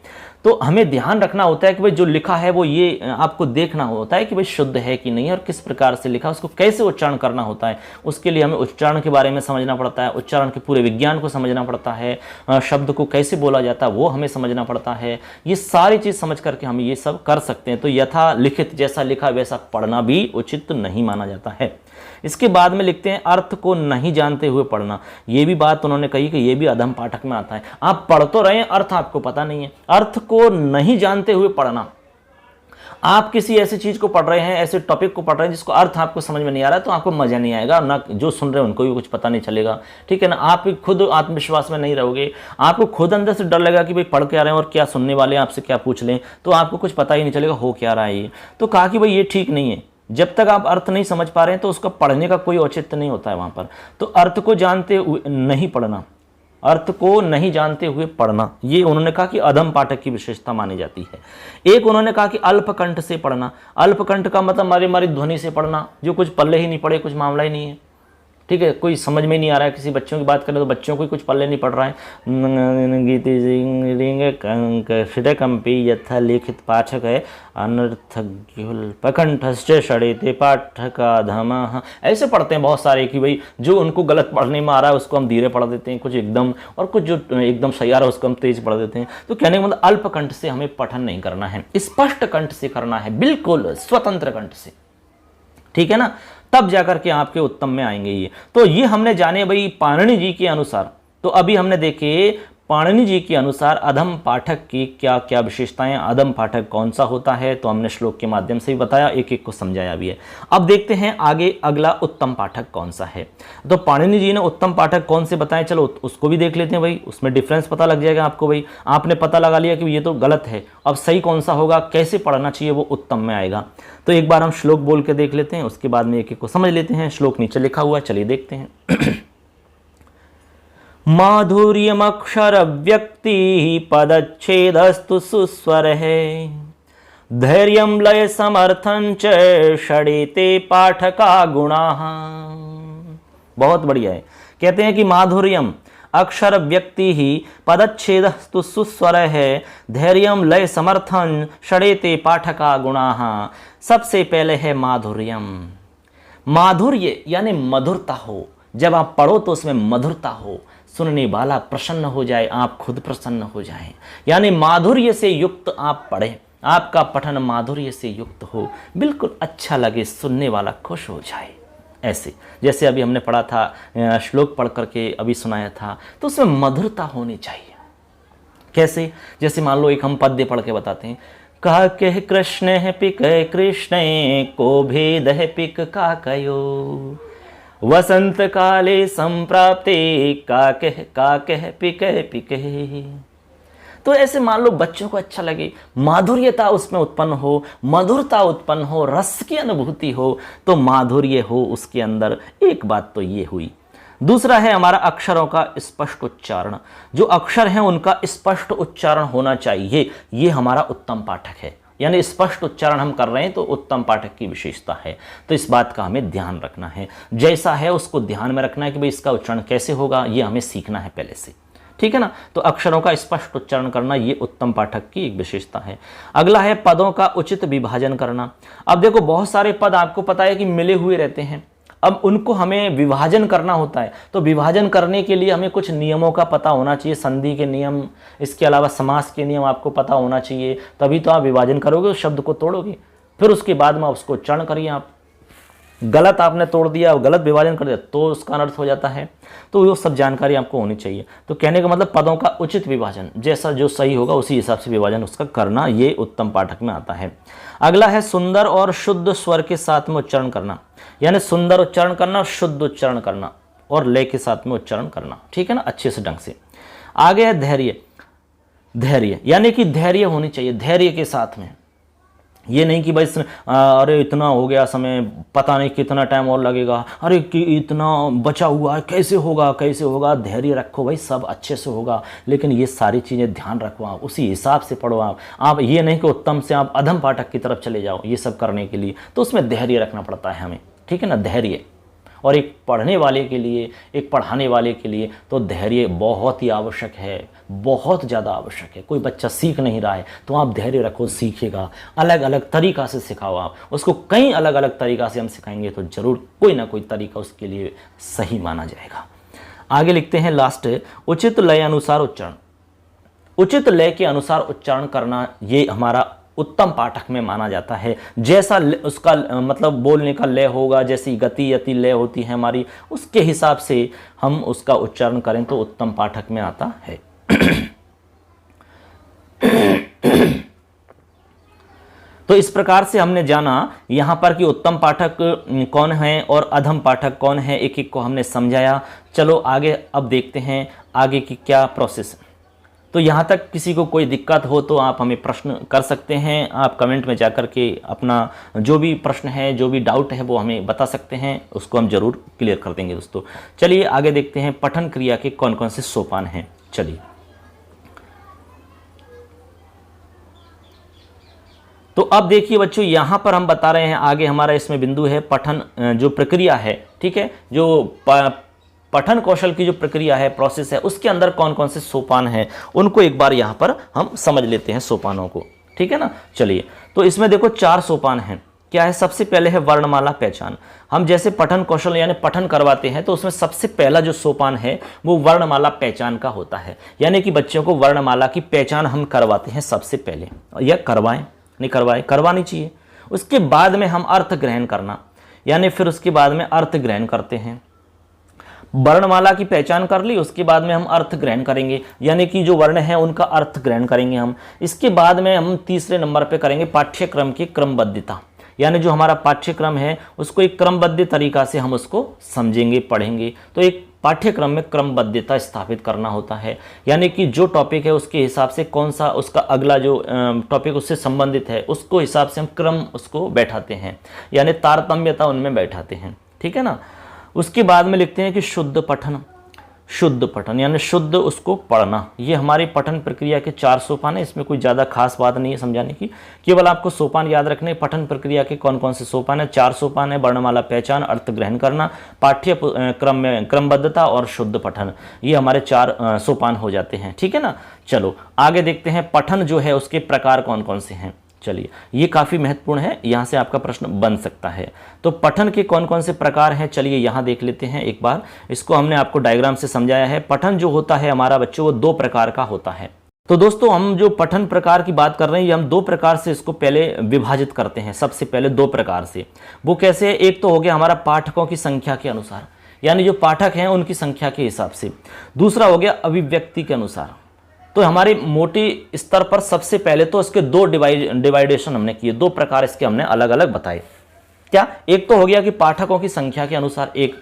तो हमें ध्यान रखना होता है कि भाई जो लिखा है वो ये आपको देखना होता है कि भाई शुद्ध है कि नहीं, और किस प्रकार से लिखा, उसको कैसे उच्चारण करना होता है। उसके लिए हमें उच्चारण के बारे में समझना पड़ता है, उच्चारण के पूरे विज्ञान को समझना पड़ता है, शब्द को कैसे बोला जाता है वो हमें समझना पड़ता है। ये सारी चीज़ समझ करके हम ये सब कर सकते हैं। तो यथा लिखित, जैसा लिखा वैसा पढ़ना भी उचित नहीं माना जाता है। इसके बाद में लिखते हैं अर्थ को नहीं जानते हुए पढ़ना। ये भी बात उन्होंने कही कि ये भी अधम पाठक में आता है। आप पढ़ तो रहे हैं, अर्थ आपको पता नहीं है। अर्थ को नहीं जानते हुए पढ़ना, आप किसी ऐसी चीज को पढ़ रहे हैं, ऐसे टॉपिक को पढ़ रहे हैं जिसको अर्थ आपको समझ में नहीं आ रहा है, तो आपको मजा नहीं आएगा, ना जो सुन रहे हैं उनको भी कुछ पता नहीं चलेगा, ठीक है ना। आप खुद आत्मविश्वास में नहीं रहोगे, आपको खुद अंदर से डर लगेगा कि भाई पढ़ के आ रहे हैं और क्या सुनने वाले हैं आपसे क्या पूछ लें, तो आपको कुछ पता ही नहीं चलेगा हो क्या रहा है ये। तो कहा कि भाई ये ठीक नहीं है। जब तक आप अर्थ नहीं समझ पा रहे हैं तो उसका पढ़ने का कोई औचित्य नहीं होता है वहां पर। तो अर्थ को जानते हुए नहीं पढ़ना, अर्थ को नहीं जानते हुए पढ़ना, ये उन्होंने कहा कि अधम पाठक की विशेषता मानी जाती है। एक उन्होंने कहा कि अल्पकंठ से पढ़ना, अल्पकंठ का मतलब मारी मारी ध्वनि से पढ़ना, जो कुछ पल्ले ही नहीं पड़े, कुछ मामला ही नहीं है, ठीक है, कोई समझ में नहीं आ रहा है। किसी बच्चों की बात करें तो बच्चों को कुछ पल्ले नहीं पड़ रहा है। कंपी यथा लिखित पाठक है अनर्थ पकंठश्च षडेते पाठक अधम, ऐसे पढ़ते हैं बहुत सारे कि भाई जो उनको गलत पढ़ने में आ रहा है उसको हम धीरे पढ़ देते हैं, कुछ एकदम, और कुछ जो एकदम सही आ रहा है उसको हम तेज पढ़ देते हैं। तो कहने का मतलब अल्पकंठ से हमें पठन नहीं करना है, स्पष्ट कंठ से करना है, बिल्कुल स्वतंत्र कंठ से, ठीक है ना, तब जाकर के आपके उत्तम में आएंगे ये। तो ये हमने जाने भाई पाणिनि जी के अनुसार। तो अभी हमने देखे पाणिनि जी के अनुसार अधम पाठक की क्या क्या विशेषताएं, अधम पाठक कौन सा होता है, तो हमने श्लोक के माध्यम से ही बताया, एक एक को समझाया भी है। अब देखते हैं आगे अगला उत्तम पाठक कौन सा है। तो पाणिनि जी ने उत्तम पाठक कौन से बताए, चलो उसको भी देख लेते हैं भाई, उसमें डिफरेंस पता लग जाएगा आपको। भाई आपने पता लगा लिया कि ये तो गलत है, अब सही कौन सा होगा, कैसे पढ़ना चाहिए, वो उत्तम में आएगा। तो एक बार हम श्लोक बोल के देख लेते हैं, उसके बाद में एक एक को समझ लेते हैं। श्लोक नीचे लिखा हुआ है, चलिए देखते हैं। माधुर्यमक्षर व्यक्ति पदच्छेदस्तु सुस्वर है, धैर्यं लय समर्थं च षडेते पाठका गुणाः। बहुत बढ़िया है। कहते हैं कि माधुर्यम अक्षर व्यक्ति ही पदच्छेदस्तु सुस्वर है, धैर्यं लय समर्थन षडेते पाठका गुणाः। सबसे पहले है माधुर्यम। माधुर्य यानी मधुरता हो, जब आप पढ़ो तो उसमें मधुरता हो, सुनने वाला प्रसन्न हो जाए, आप खुद प्रसन्न हो जाएं, यानी माधुर्य से युक्त आप पढ़ें, आपका पठन माधुर्य से युक्त हो, बिल्कुल अच्छा लगे, सुनने वाला खुश हो जाए। ऐसे जैसे अभी हमने पढ़ा था, श्लोक पढ़ करके अभी सुनाया था, तो उसमें मधुरता होनी चाहिए। कैसे, जैसे मान लो एक हम पद्य पढ़ के बताते हैं, का कह कृष्ण है पिक कृष्ण को भेद है पिक का कयो, वसंत काले संप्राप्ते काकह पिकह पिकह। तो ऐसे मान लो बच्चों को अच्छा लगे, माधुर्यता उसमें उत्पन्न हो, मधुरता उत्पन्न हो, रस की अनुभूति हो, तो माधुर्य हो उसके अंदर। एक बात तो ये हुई। दूसरा है हमारा अक्षरों का स्पष्ट उच्चारण, जो अक्षर हैं उनका स्पष्ट उच्चारण होना चाहिए, ये हमारा उत्तम पाठक है। यानी स्पष्ट उच्चारण हम कर रहे हैं तो उत्तम पाठक की विशेषता है। तो इस बात का हमें ध्यान रखना है, जैसा है उसको ध्यान में रखना है कि भाई इसका उच्चारण कैसे होगा, ये हमें सीखना है पहले से, ठीक है ना। तो अक्षरों का स्पष्ट उच्चारण करना ये उत्तम पाठक की एक विशेषता है। अगला है पदों का उचित विभाजन करना। अब देखो बहुत सारे पद आपको पता है कि मिले हुए रहते हैं, अब उनको हमें विभाजन करना होता है। तो विभाजन करने के लिए हमें कुछ नियमों का पता होना चाहिए, संधि के नियम, इसके अलावा समास के नियम आपको पता होना चाहिए, तभी तो आप विभाजन करोगे, उस शब्द को तोड़ोगे, फिर उसके बाद में उसको उच्चारण करिए। आप गलत आपने तोड़ दिया, गलत विभाजन कर दिया तो उसका अनर्थ हो जाता है। तो वो सब जानकारी आपको होनी चाहिए। तो कहने का मतलब पदों का उचित विभाजन, जैसा जो सही होगा उसी हिसाब से विभाजन उसका करना, ये उत्तम पाठक में आता है। अगला है सुंदर और शुद्ध स्वर के साथ में उच्चारण करना, यानी सुंदर उच्चारण करना, शुद्ध उच्चारण करना और लय के साथ में उच्चारण करना, ठीक है ना, अच्छे से ढंग से। आगे है धैर्य। धैर्य यानी कि धैर्य होनी चाहिए, धैर्य के साथ में। ये नहीं कि भाई अरे इतना हो गया समय, पता नहीं कितना टाइम और लगेगा, अरे कि इतना बचा हुआ है, कैसे होगा कैसे होगा। धैर्य रखो भाई, सब अच्छे से होगा, लेकिन ये सारी चीज़ें ध्यान रखो, आप उसी हिसाब से पढ़ो। आप ये नहीं कि उत्तम से आप अधम पाठक की तरफ चले जाओ ये सब करने के लिए, तो उसमें धैर्य रखना पड़ता है हमें, ठीक है ना, धैर्य। और एक पढ़ने वाले के लिए, एक पढ़ाने वाले के लिए तो धैर्य बहुत ही आवश्यक है, बहुत ज़्यादा आवश्यक है। कोई बच्चा सीख नहीं रहा है तो आप धैर्य रखो, सीखेगा। अलग अलग तरीक़ा से सिखाओ, आप उसको कई अलग अलग तरीक़ा से हम सिखाएंगे तो ज़रूर कोई ना कोई तरीका उसके लिए सही माना जाएगा। आगे लिखते हैं लास्ट, उचित लय अनुसार उच्चारण। उचित लय के अनुसार उच्चारण करना ये हमारा उत्तम पाठक में माना जाता है। जैसा उसका मतलब बोलने का लय होगा, जैसी गति यति लय होती है हमारी, उसके हिसाब से हम उसका उच्चारण करें तो उत्तम पाठक में आता है। तो इस प्रकार से हमने जाना यहाँ पर कि उत्तम पाठक कौन है और अधम पाठक कौन है, एक एक को हमने समझाया। चलो आगे अब देखते हैं आगे की क्या प्रोसेस है। तो यहाँ तक किसी को कोई दिक्कत हो तो आप हमें प्रश्न कर सकते हैं, आप कमेंट में जाकर के अपना जो भी प्रश्न है, जो भी डाउट है वो हमें बता सकते हैं, उसको हम जरूर क्लियर कर देंगे दोस्तों। चलिए आगे देखते हैं पठन क्रिया के कौन कौन से सोपान हैं। चलिए, तो अब देखिए बच्चों, यहाँ पर हम बता रहे हैं, आगे हमारा इसमें बिंदु है पठन जो प्रक्रिया है, ठीक है, जो पठन कौशल की जो प्रक्रिया है, प्रोसेस है, उसके अंदर कौन कौन से सोपान हैं उनको एक बार यहाँ पर हम समझ लेते हैं सोपानों को, ठीक है ना। चलिए, तो इसमें देखो 4 सोपान हैं। क्या है? सबसे पहले है वर्णमाला पहचान। हम जैसे पठन कौशल यानी पठन करवाते हैं तो उसमें सबसे पहला जो सोपान है वो वर्णमाला पहचान का होता है, यानी कि बच्चों को वर्णमाला की पहचान हम करवाते हैं सबसे पहले, या करवाएं, नहीं करवाएं, करवानी चाहिए। उसके बाद में हम अर्थ ग्रहण करना, यानी फिर उसके बाद में अर्थ ग्रहण करते हैं। वर्णमाला की पहचान कर ली, उसके बाद में हम अर्थ ग्रहण करेंगे, यानी कि जो वर्ण है उनका अर्थ ग्रहण करेंगे हम। इसके बाद में हम तीसरे नंबर पे करेंगे पाठ्यक्रम की क्रमबद्धता, यानी जो हमारा पाठ्यक्रम है उसको एक क्रमबद्ध तरीका से हम उसको समझेंगे, पढ़ेंगे। तो एक पाठ्यक्रम में क्रमबद्धता स्थापित करना होता है, यानी कि जो टॉपिक है उसके हिसाब से कौन सा उसका अगला जो टॉपिक उससे संबंधित है उसको हिसाब से हम क्रम उसको बैठाते हैं, यानी तारतम्यता उनमें बैठाते हैं, ठीक है ना। उसके बाद में लिखते हैं कि शुद्ध पठन, शुद्ध पठन यानी शुद्ध उसको पढ़ना। ये हमारी पठन प्रक्रिया के 4 सोपान है, इसमें कोई ज़्यादा खास बात नहीं है समझाने की, केवल आपको सोपान याद रखने। पठन प्रक्रिया के कौन कौन से सोपान है? 4 सोपान है, वर्णमाला पहचान, अर्थ ग्रहण करना, पाठ्य क्रम में क्रमबद्धता और शुद्ध पठन। ये हमारे 4 सोपान हो जाते हैं, ठीक है ना। चलो आगे देखते हैं पठन जो है उसके प्रकार कौन कौन से हैं। चलिए, ये काफ़ी महत्वपूर्ण है, यहाँ से आपका प्रश्न बन सकता है। तो पठन के कौन कौन से प्रकार हैं, चलिए यहाँ देख लेते हैं एक बार। इसको हमने आपको डायग्राम से समझाया है। पठन जो होता है हमारा बच्चों वो 2 प्रकार का होता है। तो दोस्तों, हम जो पठन प्रकार की बात कर रहे हैं ये हम 2 प्रकार से इसको पहले विभाजित करते हैं। सबसे पहले 2 प्रकार से, वो कैसे है? एक तो हो गया हमारा पाठकों की संख्या के अनुसार, यानी जो पाठक हैं उनकी संख्या के हिसाब से। दूसरा हो गया अभिव्यक्ति के अनुसार। तो हमारे मोटी स्तर पर सबसे पहले तो इसके 2 डिवाइडेशन हमने किए, 2 प्रकार इसके हमने अलग अलग बताए। क्या? एक तो हो गया कि पाठकों की संख्या के अनुसार एक,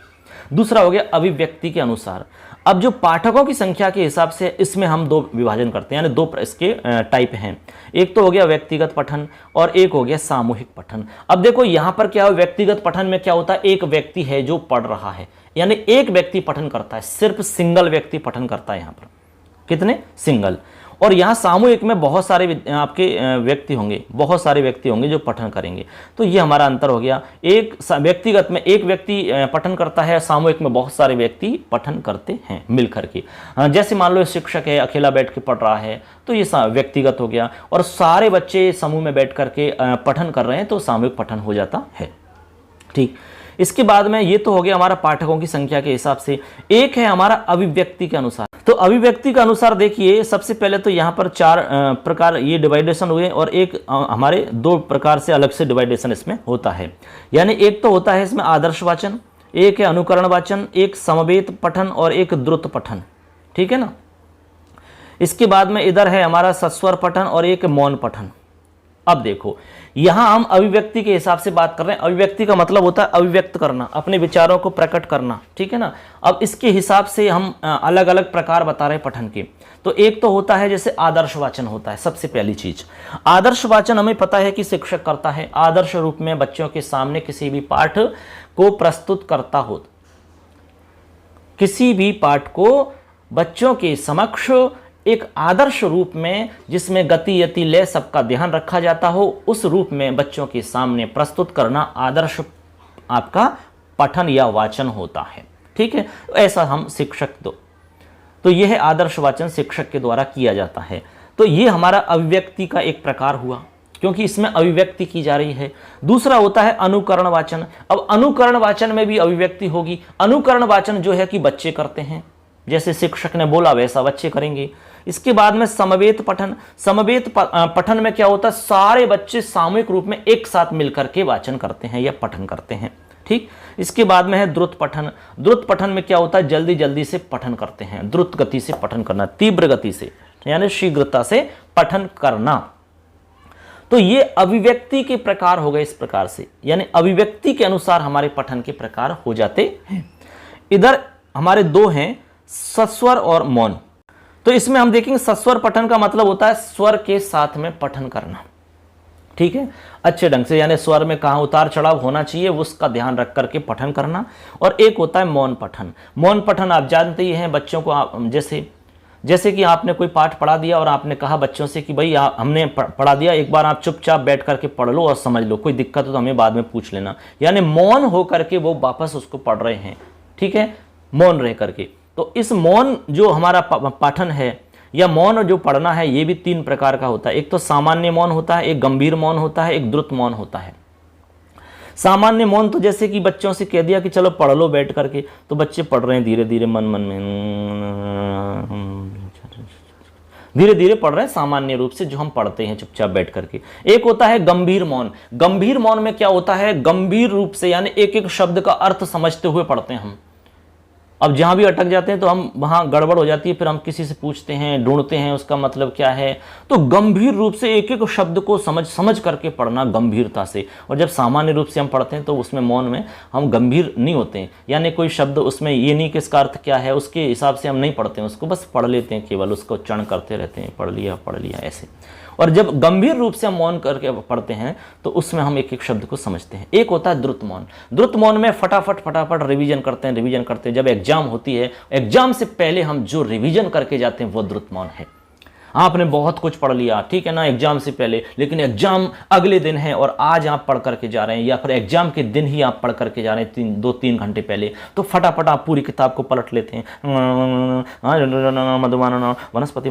दूसरा हो गया अभिव्यक्ति के अनुसार। अब जो पाठकों की संख्या के हिसाब से इसमें हम 2 विभाजन करते हैं, यानी 2 इसके टाइप हैं। एक तो हो गया व्यक्तिगत पठन और एक हो गया सामूहिक पठन। अब देखो यहाँ पर क्या है, व्यक्तिगत पठन में क्या होता है, एक व्यक्ति है जो पढ़ रहा है, यानी एक व्यक्ति पठन करता है, सिर्फ सिंगल व्यक्ति पठन करता है। यहाँ पर कितने? सिंगल। और यहाँ सामूहिक में बहुत सारे आपके व्यक्ति होंगे, बहुत सारे व्यक्ति होंगे जो पठन करेंगे। तो ये हमारा अंतर हो गया। एक व्यक्तिगत में एक व्यक्ति पठन करता है, सामूहिक में बहुत सारे व्यक्ति पठन करते हैं मिल करके। जैसे मान लो शिक्षक है, अकेला बैठ के पढ़ रहा है, तो ये व्यक्तिगत हो गया। और सारे बच्चे समूह में बैठ करके पठन कर रहे हैं तो सामूहिक पठन हो जाता है, ठीक। इसके बाद में ये तो हो गया हमारा पाठकों की संख्या के हिसाब से। एक है हमारा अभिव्यक्ति के अनुसार। तो अभिव्यक्ति के अनुसार देखिए, सबसे पहले तो यहाँ पर 4 प्रकार ये डिवाइडेशन हुए और एक हमारे 2 प्रकार से अलग से डिवाइडेशन इसमें होता है। यानी एक तो होता है इसमें आदर्श वाचन, एक है अनुकरण वाचन, एक समवेत पठन और एक द्रुत पठन, ठीक है ना। इसके बाद में इधर है हमारा सस्वर पठन और एक मौन पठन। अब देखो, यहां हम अभिव्यक्ति के हिसाब से बात कर रहे हैं। अभिव्यक्ति का मतलब होता है अभिव्यक्त करना, अपने विचारों को प्रकट करना, ठीक है ना। अब इसके हिसाब से हम अलग अलग प्रकार बता रहे हैं पठन के। तो एक तो होता है जैसे आदर्श वाचन होता है। सबसे पहली चीज आदर्श वाचन हमें पता है कि शिक्षक करता है, आदर्श रूप में बच्चों के सामने किसी भी पाठ को प्रस्तुत करता हो, किसी भी पाठ को बच्चों के समक्ष एक आदर्श रूप में, जिसमें गति यति लय सबका ध्यान रखा जाता हो, उस रूप में बच्चों के सामने प्रस्तुत करना आदर्श आपका पठन या वाचन होता है, ठीक है। ऐसा हम शिक्षक तो यह है आदर्श वाचन शिक्षक के द्वारा किया जाता है। तो ये हमारा अभिव्यक्ति का एक प्रकार हुआ, क्योंकि इसमें अभिव्यक्ति की जा रही है। दूसरा होता है अनुकरण वाचन। अब अनुकरण वाचन में भी अभिव्यक्ति होगी। अनुकरण वाचन जो है कि बच्चे करते हैं, जैसे शिक्षक ने बोला वैसा बच्चे करेंगे। इसके बाद में समवेत पठन। समवेत पठन में क्या होता है, सारे बच्चे सामूहिक रूप में एक साथ मिलकर के वाचन करते हैं या पठन करते हैं, ठीक। इसके बाद में है द्रुत पठन। द्रुत पठन में क्या होता है, जल्दी जल्दी से पठन करते हैं, द्रुत गति से पठन करना, तीव्र गति से यानी शीघ्रता से पठन करना। तो ये अभिव्यक्ति के प्रकार हो गए इस प्रकार से, यानी अभिव्यक्ति के अनुसार हमारे पठन के प्रकार हो जाते हैं। इधर हमारे 2 हैं, सस्वर और मौन। तो इसमें हम देखेंगे सस्वर पठन का मतलब होता है स्वर के साथ में पठन करना, ठीक है, अच्छे ढंग से, यानी स्वर में कहाँ उतार चढ़ाव होना चाहिए उसका ध्यान रख करके पठन करना। और एक होता है मौन पठन। मौन पठन आप जानते ही हैं, बच्चों को आप जैसे कि आपने कोई पाठ पढ़ा दिया और आपने कहा बच्चों से कि भाई हमने पढ़ा दिया, एक बार आप चुपचाप बैठ करके पढ़ लो और समझ लो, कोई दिक्कत हो तो हमें बाद में पूछ लेना, यानी मौन हो करके वो वापस उसको पढ़ रहे हैं, ठीक है, मौन रह करके। तो इस मौन जो हमारा पाठन है या मौन जो पढ़ना है, ये भी 3 प्रकार का होता है। एक तो सामान्य मौन होता है, एक गंभीर मौन होता है, एक द्रुत मौन होता है। सामान्य मौन तो जैसे कि बच्चों से कह दिया कि चलो पढ़ लो बैठ करके, तो बच्चे पढ़ रहे हैं धीरे धीरे मन मन में, धीरे धीरे पढ़ रहे हैं सामान्य रूप से जो हम पढ़ते हैं चुपचाप बैठ करके। एक होता है गंभीर मौन। गंभीर मौन में क्या होता है, गंभीर रूप से यानी एक एक शब्द का अर्थ समझते हुए पढ़ते हैं हम। अब जहां भी अटक जाते हैं तो हम वहां गड़बड़ हो जाती है, फिर हम किसी से पूछते हैं, ढूंढते हैं उसका मतलब क्या है। तो गंभीर रूप से एक एक शब्द को समझ करके पढ़ना गंभीरता से। और जब सामान्य रूप से हम पढ़ते हैं तो उसमें मौन में हम गंभीर नहीं होते हैं, यानी कोई शब्द उसमें ये नहीं कि इसका अर्थ क्या है उसके हिसाब से हम नहीं पढ़ते हैं उसको, बस पढ़ लेते हैं, केवल उसको उच्चारण करते रहते हैं, पढ़ लिया ऐसे। और जब गंभीर रूप से हम मौन करके पढ़ते हैं तो उसमें हम एक एक शब्द को समझते हैं। एक होता है द्रुत मौन। द्रुत मौन में फटाफट रिवीजन करते हैं। जब एग्जाम होती है, एग्जाम से पहले हम जो रिवीजन करके जाते हैं वो द्रुत मौन है। आपने बहुत कुछ पढ़ लिया, ठीक है ना, एग्जाम से पहले, लेकिन एग्जाम अगले दिन है और आज आप पढ़ करके जा रहे हैं या फिर एग्जाम के दिन ही आप पढ़ करके जा रहे हैं 2-3 घंटे पहले, तो फटाफट आप पूरी किताब को पलट लेते हैं। मधुमान वनस्पति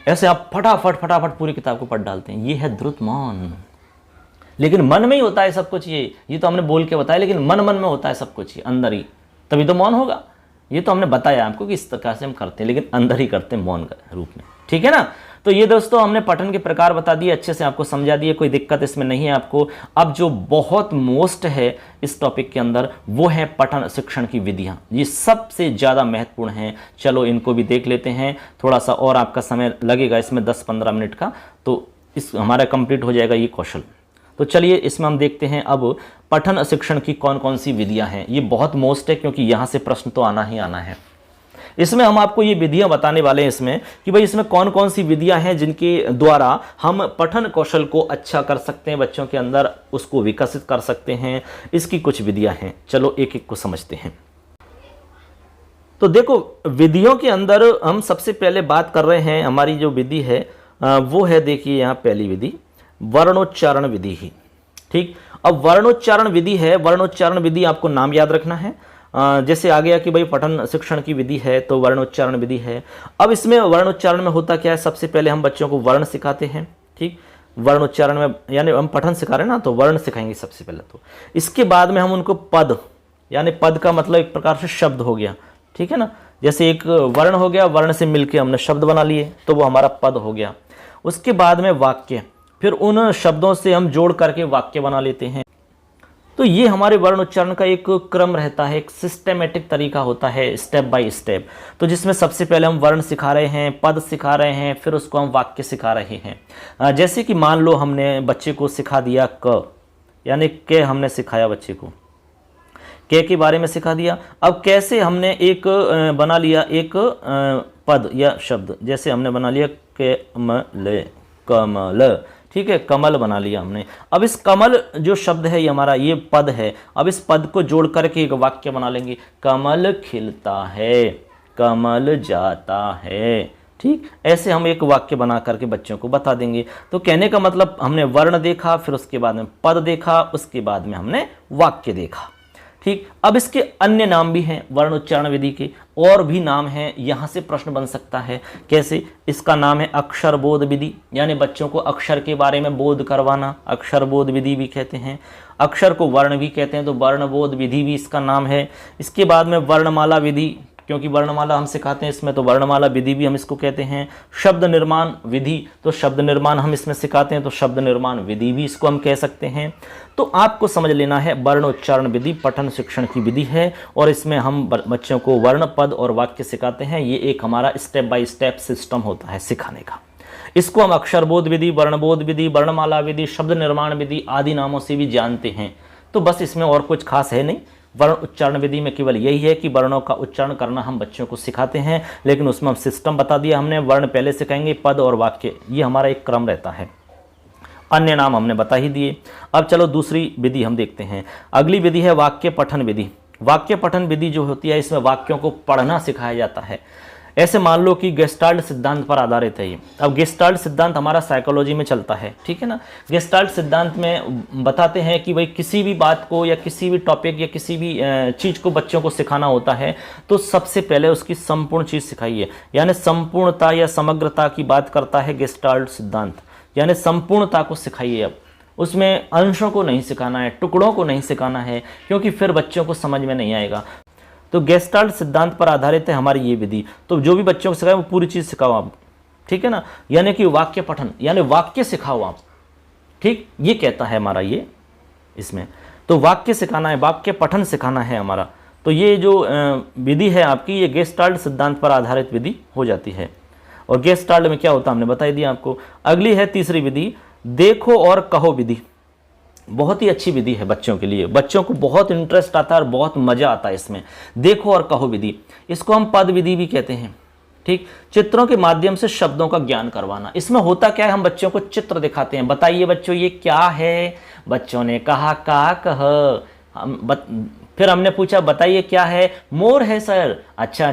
ऐसे आप फटाफट पूरी किताब को पढ़ डालते हैं। ये है द्रुत मौन। लेकिन मन में ही होता है सब कुछ। ये तो हमने बोल के बताया, लेकिन मन में होता है सब कुछ, ये अंदर ही, तभी तो मौन होगा। ये तो हमने बताया आपको कि इस प्रकार से हम करते हैं, लेकिन अंदर ही करते हैं मौन रूप में, ठीक है ना। तो ये दोस्तों हमने पठन के प्रकार बता दिए, अच्छे से आपको समझा दिए, कोई दिक्कत इसमें नहीं है आपको। अब जो बहुत मोस्ट है इस टॉपिक के अंदर वो है पठन शिक्षण की विधियां। ये सबसे ज़्यादा महत्वपूर्ण हैं। चलो इनको भी देख लेते हैं, थोड़ा सा और आपका समय लगेगा इसमें 10-15 मिनट का, तो इस हमारा कंप्लीट हो जाएगा ये कौशल। तो चलिए इसमें हम देखते हैं अब पठन शिक्षण की कौन कौन सी विधियां हैं। ये बहुत मोस्ट है क्योंकि यहाँ से प्रश्न तो आना ही आना है। इसमें हम आपको ये विधियां बताने वाले हैं इसमें कि भाई इसमें कौन कौन सी विधियां हैं जिनके द्वारा हम पठन कौशल को अच्छा कर सकते हैं, बच्चों के अंदर उसको विकसित कर सकते हैं। इसकी कुछ विधियां हैं, चलो एक एक को समझते हैं। तो देखो विधियों के अंदर हम सबसे पहले बात कर रहे हैं, हमारी जो विधि है वो है, देखिए यहाँ पहली विधि वर्णोच्चारण विधि ही, ठीक। अब वर्णोच्चारण विधि है, वर्णोच्चारण विधि आपको नाम याद रखना है। जैसे आ गया कि भाई पठन शिक्षण की विधि है तो वर्णोच्चारण विधि है। अब इसमें वर्णोच्चारण में होता क्या है, सबसे पहले हम बच्चों को वर्ण सिखाते हैं, ठीक। वर्णोच्चारण में यानी हम पठन सिखा रहे हैं ना, तो वर्ण सिखाएंगे सबसे पहले। तो इसके बाद में हम उनको पद, यानी पद का मतलब एक प्रकार से शब्द हो गया, ठीक है ना। जैसे एक वर्ण हो गया, वर्ण से मिलकर हमने शब्द बना लिए तो वो हमारा पद हो गया। उसके बाद में वाक्य, फिर उन शब्दों से हम जोड़ करके वाक्य बना लेते हैं। तो ये हमारे वर्ण उच्चारण का एक क्रम रहता है, एक सिस्टेमेटिक तरीका होता है, स्टेप बाय स्टेप। तो जिसमें सबसे पहले हम वर्ण सिखा रहे हैं, पद सिखा रहे हैं, फिर उसको हम वाक्य सिखा रहे हैं। जैसे कि मान लो हमने बच्चे को सिखा दिया क, यानी के हमने सिखाया बच्चे को, के के बारे में सिखा दिया। अब कैसे हमने एक बना लिया एक पद या शब्द, जैसे हमने बना लिया कमल, ठीक है, कमल बना लिया हमने। अब इस कमल जो शब्द है ये हमारा ये पद है। अब इस पद को जोड़ करके एक वाक्य बना लेंगे, कमल खिलता है, कमल जाता है, ठीक। ऐसे हम एक वाक्य बना करके बच्चों को बता देंगे। तो कहने का मतलब हमने वर्ण देखा, फिर उसके बाद में पद देखा, उसके बाद में हमने वाक्य देखा, ठीक। अब इसके अन्य नाम भी हैं, वर्ण उच्चारण विधि के और भी नाम हैं। यहाँ से प्रश्न बन सकता है कैसे, इसका नाम है अक्षर बोध विधि, यानी बच्चों को अक्षर के बारे में बोध करवाना, अक्षर बोध विधि भी कहते हैं। अक्षर को वर्ण भी कहते हैं, तो वर्ण बोध विधि भी इसका नाम है। इसके बाद में वर्णमाला विधि, क्योंकि वर्णमाला हम सिखाते हैं इसमें, तो वर्णमाला विधि भी हम इसको कहते हैं। शब्द निर्माण विधि, तो शब्द निर्माण हम इसमें सिखाते हैं, तो शब्द निर्माण विधि भी इसको हम कह सकते हैं। तो आपको समझ लेना है वर्ण उच्चारण विधि पठन शिक्षण की विधि है, और इसमें हम बच्चों को वर्ण, पद और वाक्य सिखाते हैं। ये एक हमारा स्टेप बाय स्टेप सिस्टम होता है सिखाने का। इसको हम अक्षरबोध विधि, वर्णबोध विधि, वर्णमाला विधि, शब्द निर्माण विधि आदि नामों से भी जानते हैं। तो बस इसमें और कुछ खास है नहीं, वर्ण उच्चारण विधि में केवल यही है कि वर्णों का उच्चारण करना हम बच्चों को सिखाते हैं, लेकिन उसमें हम सिस्टम बता दिया हमने, वर्ण पहले सिखाएंगे, पद और वाक्य, ये हमारा एक क्रम रहता है। अन्य नाम हमने बता ही दिए। अब चलो दूसरी विधि हम देखते हैं। अगली विधि है वाक्य पठन विधि। वाक्य पठन विधि जो होती है, इसमें वाक्यों को पढ़ना सिखाया जाता है। ऐसे मान लो कि गेस्टाल्ट सिद्धांत पर आधारित है ये। अब गेस्टाल्ट सिद्धांत हमारा साइकोलॉजी में चलता है, ठीक है ना। गेस्टाल्ट सिद्धांत में बताते हैं कि भाई किसी भी बात को या किसी भी टॉपिक या किसी भी चीज़ को बच्चों को सिखाना होता है तो सबसे पहले उसकी संपूर्ण चीज़ सिखाइए, यानी संपूर्णता या समग्रता की बात करता है गेस्टाल्ट सिद्धांत, यानी संपूर्णता को सिखाइए। अब उसमें अंशों को नहीं सिखाना है, टुकड़ों को नहीं सिखाना है, क्योंकि फिर बच्चों को समझ में नहीं आएगा। तो गेस्टाल्ट सिद्धांत पर आधारित है हमारी ये विधि। तो जो भी बच्चों को सिखाए वो पूरी चीज़ सिखाओ आप, ठीक है ना। यानी कि वाक्य पठन, यानी वाक्य सिखाओ आप, ठीक, ये कहता है हमारा ये इसमें। तो वाक्य सिखाना है, वाक्य पठन सिखाना है हमारा। तो ये जो विधि है आपकी, ये गेस्टाल्ट सिद्धांत पर आधारित विधि हो जाती है। और गेस्टाल्ट में क्या होता है हमने बता ही दिया आपको। अगली है तीसरी विधि, देखो और कहो विधि। बहुत ही अच्छी विधि है बच्चों के लिए, बच्चों को बहुत इंटरेस्ट आता है और बहुत मजा आता है इसमें। देखो और कहो विधि, इसको हम पद विधि भी कहते हैं, ठीक। चित्रों के माध्यम से शब्दों का ज्ञान करवाना। इसमें होता क्या है, हम बच्चों को चित्र दिखाते हैं, बताइए बच्चों ये क्या है। बच्चों ने कहा का कह, फिर हमने पूछा बताइए क्या है, मोर है सर। अच्छा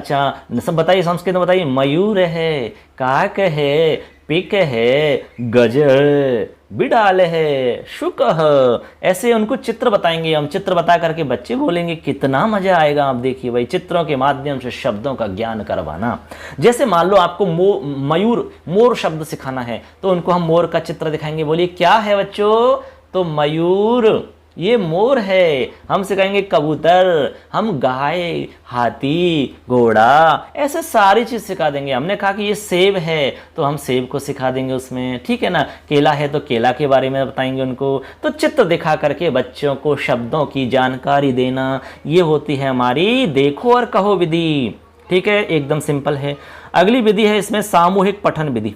सब बताइए, संस्कृत में बताइए, मयूर है, काक है, पिक है, गज, बिडाल है, शुक है। ऐसे उनको चित्र बताएंगे हम, चित्र बता करके बच्चे बोलेंगे, कितना मजा आएगा। आप देखिए भाई, चित्रों के माध्यम से शब्दों का ज्ञान करवाना। जैसे मान लो आपको मयूर, मोर शब्द सिखाना है, तो उनको हम मोर का चित्र दिखाएंगे, बोलिए क्या है बच्चों, तो मयूर, ये मोर है। हम सिखाएंगे कबूतर, हम गाय, हाथी, घोड़ा, ऐसे सारी चीज़ सिखा देंगे। हमने कहा कि ये सेब है तो हम सेब को सिखा देंगे उसमें, ठीक है ना। केला है तो केला के बारे में बताएंगे उनको। तो चित्र दिखा करके बच्चों को शब्दों की जानकारी देना, ये होती है हमारी देखो और कहो विधि, ठीक है, एकदम सिंपल है। अगली विधि है इसमें सामूहिक पठन विधि।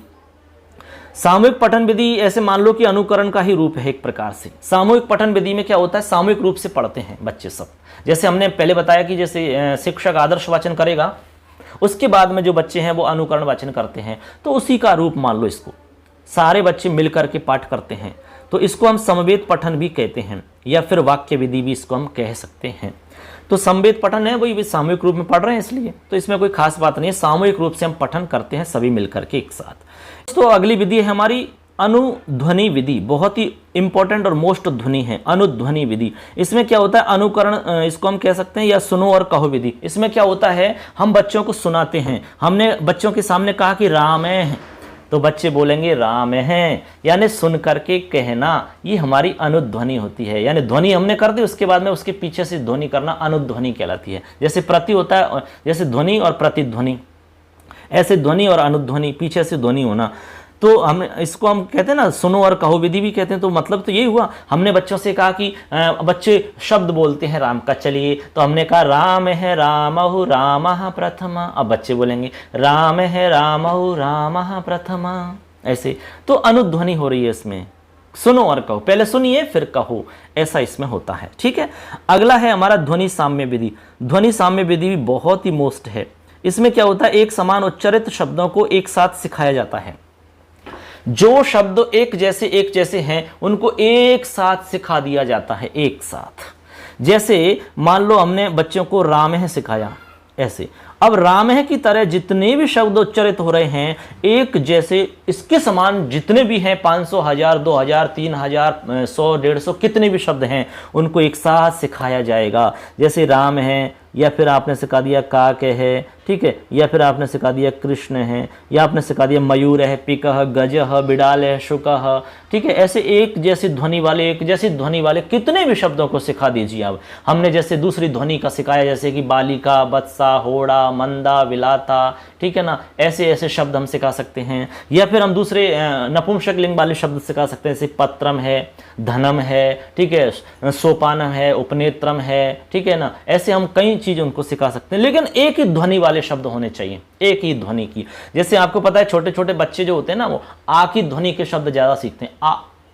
सामूहिक पठन विधि ऐसे मान लो कि अनुकरण का ही रूप है एक प्रकार से। सामूहिक पठन विधि में क्या होता है, सामूहिक रूप से पढ़ते हैं बच्चे सब। जैसे हमने पहले बताया कि जैसे शिक्षक आदर्श वाचन करेगा, उसके बाद में जो बच्चे हैं वो अनुकरण वाचन करते हैं, तो उसी का रूप मान लो इसको, सारे बच्चे मिलकर के पाठ करते हैं, तो इसको हम समवेत पठन भी कहते हैं, या फिर वाक्य विधि भी इसको हम कह सकते हैं। तो समवेत पठन है, वही सामूहिक रूप में पढ़ रहे हैं इसलिए, तो इसमें कोई खास बात नहीं है, सामूहिक रूप से हम पठन करते हैं सभी मिलकर के एक साथ। तो अगली विधि है हमारी अनुध्वनि विधि। बहुत ही इंपॉर्टेंट और मोस्ट ध्वनि है अनुध्वनि विधि। इसमें क्या होता है, अनुकरण इसको हम कह सकते हैं, या सुनो और कहो विधि। इसमें क्या होता है, हम बच्चों को सुनाते हैं। हमने बच्चों के सामने कहा कि राम है, तो बच्चे बोलेंगे राम है, यानी सुन करके कहना, ये हमारी अनुध्वनि होती है। यानी ध्वनि हमने कर दी, उसके बाद में उसके पीछे से ध्वनि करना अनुध्वनि कहलाती है। जैसे प्रति होता है, जैसे ध्वनि और प्रतिध्वनि, ऐसे ध्वनि और अनुध्वनि, पीछे से ध्वनि होना। तो हम इसको हम कहते हैं ना, सुनो और कहो विधि भी कहते हैं। तो मतलब तो यही हुआ, हमने बच्चों से कहा कि बच्चे शब्द बोलते हैं राम का, चलिए, तो हमने कहा राम है रामहु रामः प्रथमा। अब बच्चे बोलेंगे राम है रामहु रामः प्रथमा, ऐसे। तो अनुध्वनि हो रही है इसमें, सुनो और कहो, पहले सुनिए फिर कहो, ऐसा इसमें होता है, ठीक है। अगला है हमारा ध्वनि साम्य विधि। ध्वनि साम्य विधि भी बहुत ही मोस्ट है। इसमें क्या होता है, एक समान उच्चारित शब्दों को एक साथ सिखाया जाता है। जो शब्द एक जैसे हैं उनको एक साथ सिखा दिया जाता है, एक साथ। जैसे मान लो हमने बच्चों को राम है सिखाया, ऐसे। अब राम है की तरह जितने भी शब्द उच्चारित हो रहे हैं, एक जैसे इसके समान जितने भी हैं, 500, 1000, 2000, 3000, 100, 150, कितने भी शब्द हैं, उनको एक साथ सिखाया जाएगा। जैसे राम है, या फिर आपने सिखा दिया काक है, ठीक है, या फिर आपने सिखा दिया कृष्ण है, या आपने सिखा दिया मयूर है, पिक है, गज है, बिडाल है, शुक है, ठीक है। ऐसे एक जैसी ध्वनि वाले, एक जैसी ध्वनि वाले कितने भी शब्दों को सिखा दीजिए आप। हमने जैसे दूसरी ध्वनि का सिखाया, जैसे कि बालिका, बत्सा, होड़ा, मंदा, विलाता, ठीक है ना, ऐसे ऐसे शब्द हम सिखा सकते हैं। या फिर हम दूसरे नपुंसक लिंग वाले शब्द सिखा सकते हैं, जैसे पत्रम है, धनम है, ठीक है, सोपानम है, उपनेत्रम है, ठीक है ना। ऐसे हम कई चीज उनको सिखा सकते हैं, लेकिन एक ही ध्वनि वाले शब्द होने चाहिए, एक ही ध्वनि की। जैसे आपको पता है छोटे छोटे बच्चे जो होते हैं ना, वो आ की ध्वनि के शब्द ज्यादा सीखते हैं।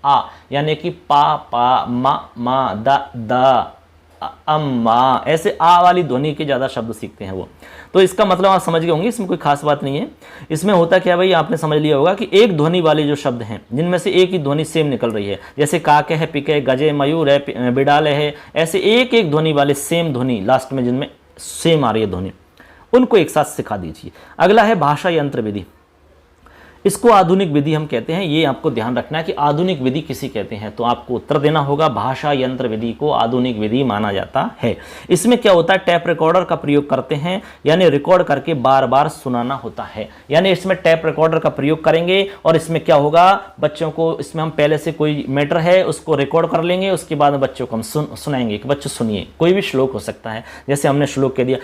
आ, यानी कि पा, मा, दा, अम्मा, ऐसे आ वाली ध्वनि के ज़्यादा शब्द सीखते हैं वो। तो इसका मतलब आप समझ गए होंगे, इसमें कोई खास बात नहीं है। इसमें होता क्या भाई, आपने समझ लिया होगा कि एक ध्वनि वाले जो शब्द हैं जिनमें से एक ही ध्वनि सेम निकल रही है, जैसे काके है, पिके, गजे, मयूर है, बिडाले है, ऐसे एक एक ध्वनि वाले सेम ध्वनि लास्ट में जिनमें सेम आ रही है ध्वनि, उनको एक साथ सिखा दीजिए। अगला है भाषा यंत्र विधि। इसको आधुनिक विधि हम कहते हैं। ये आपको ध्यान रखना है कि आधुनिक विधि किसी कहते हैं, तो आपको उत्तर देना होगा भाषा यंत्र विधि को आधुनिक विधि माना जाता है। इसमें क्या होता है, टैप रिकॉर्डर का प्रयोग करते हैं, यानी रिकॉर्ड करके बार बार सुनाना होता है। यानी इसमें टैप रिकॉर्डर का प्रयोग करेंगे और इसमें क्या होगा, बच्चों को इसमें हम पहले से कोई मैटर है उसको रिकॉर्ड कर लेंगे, उसके बाद में बच्चों को हम सुनाएंगे कि बच्चों सुनिए। कोई भी श्लोक हो सकता है, जैसे हमने श्लोक कह दिया,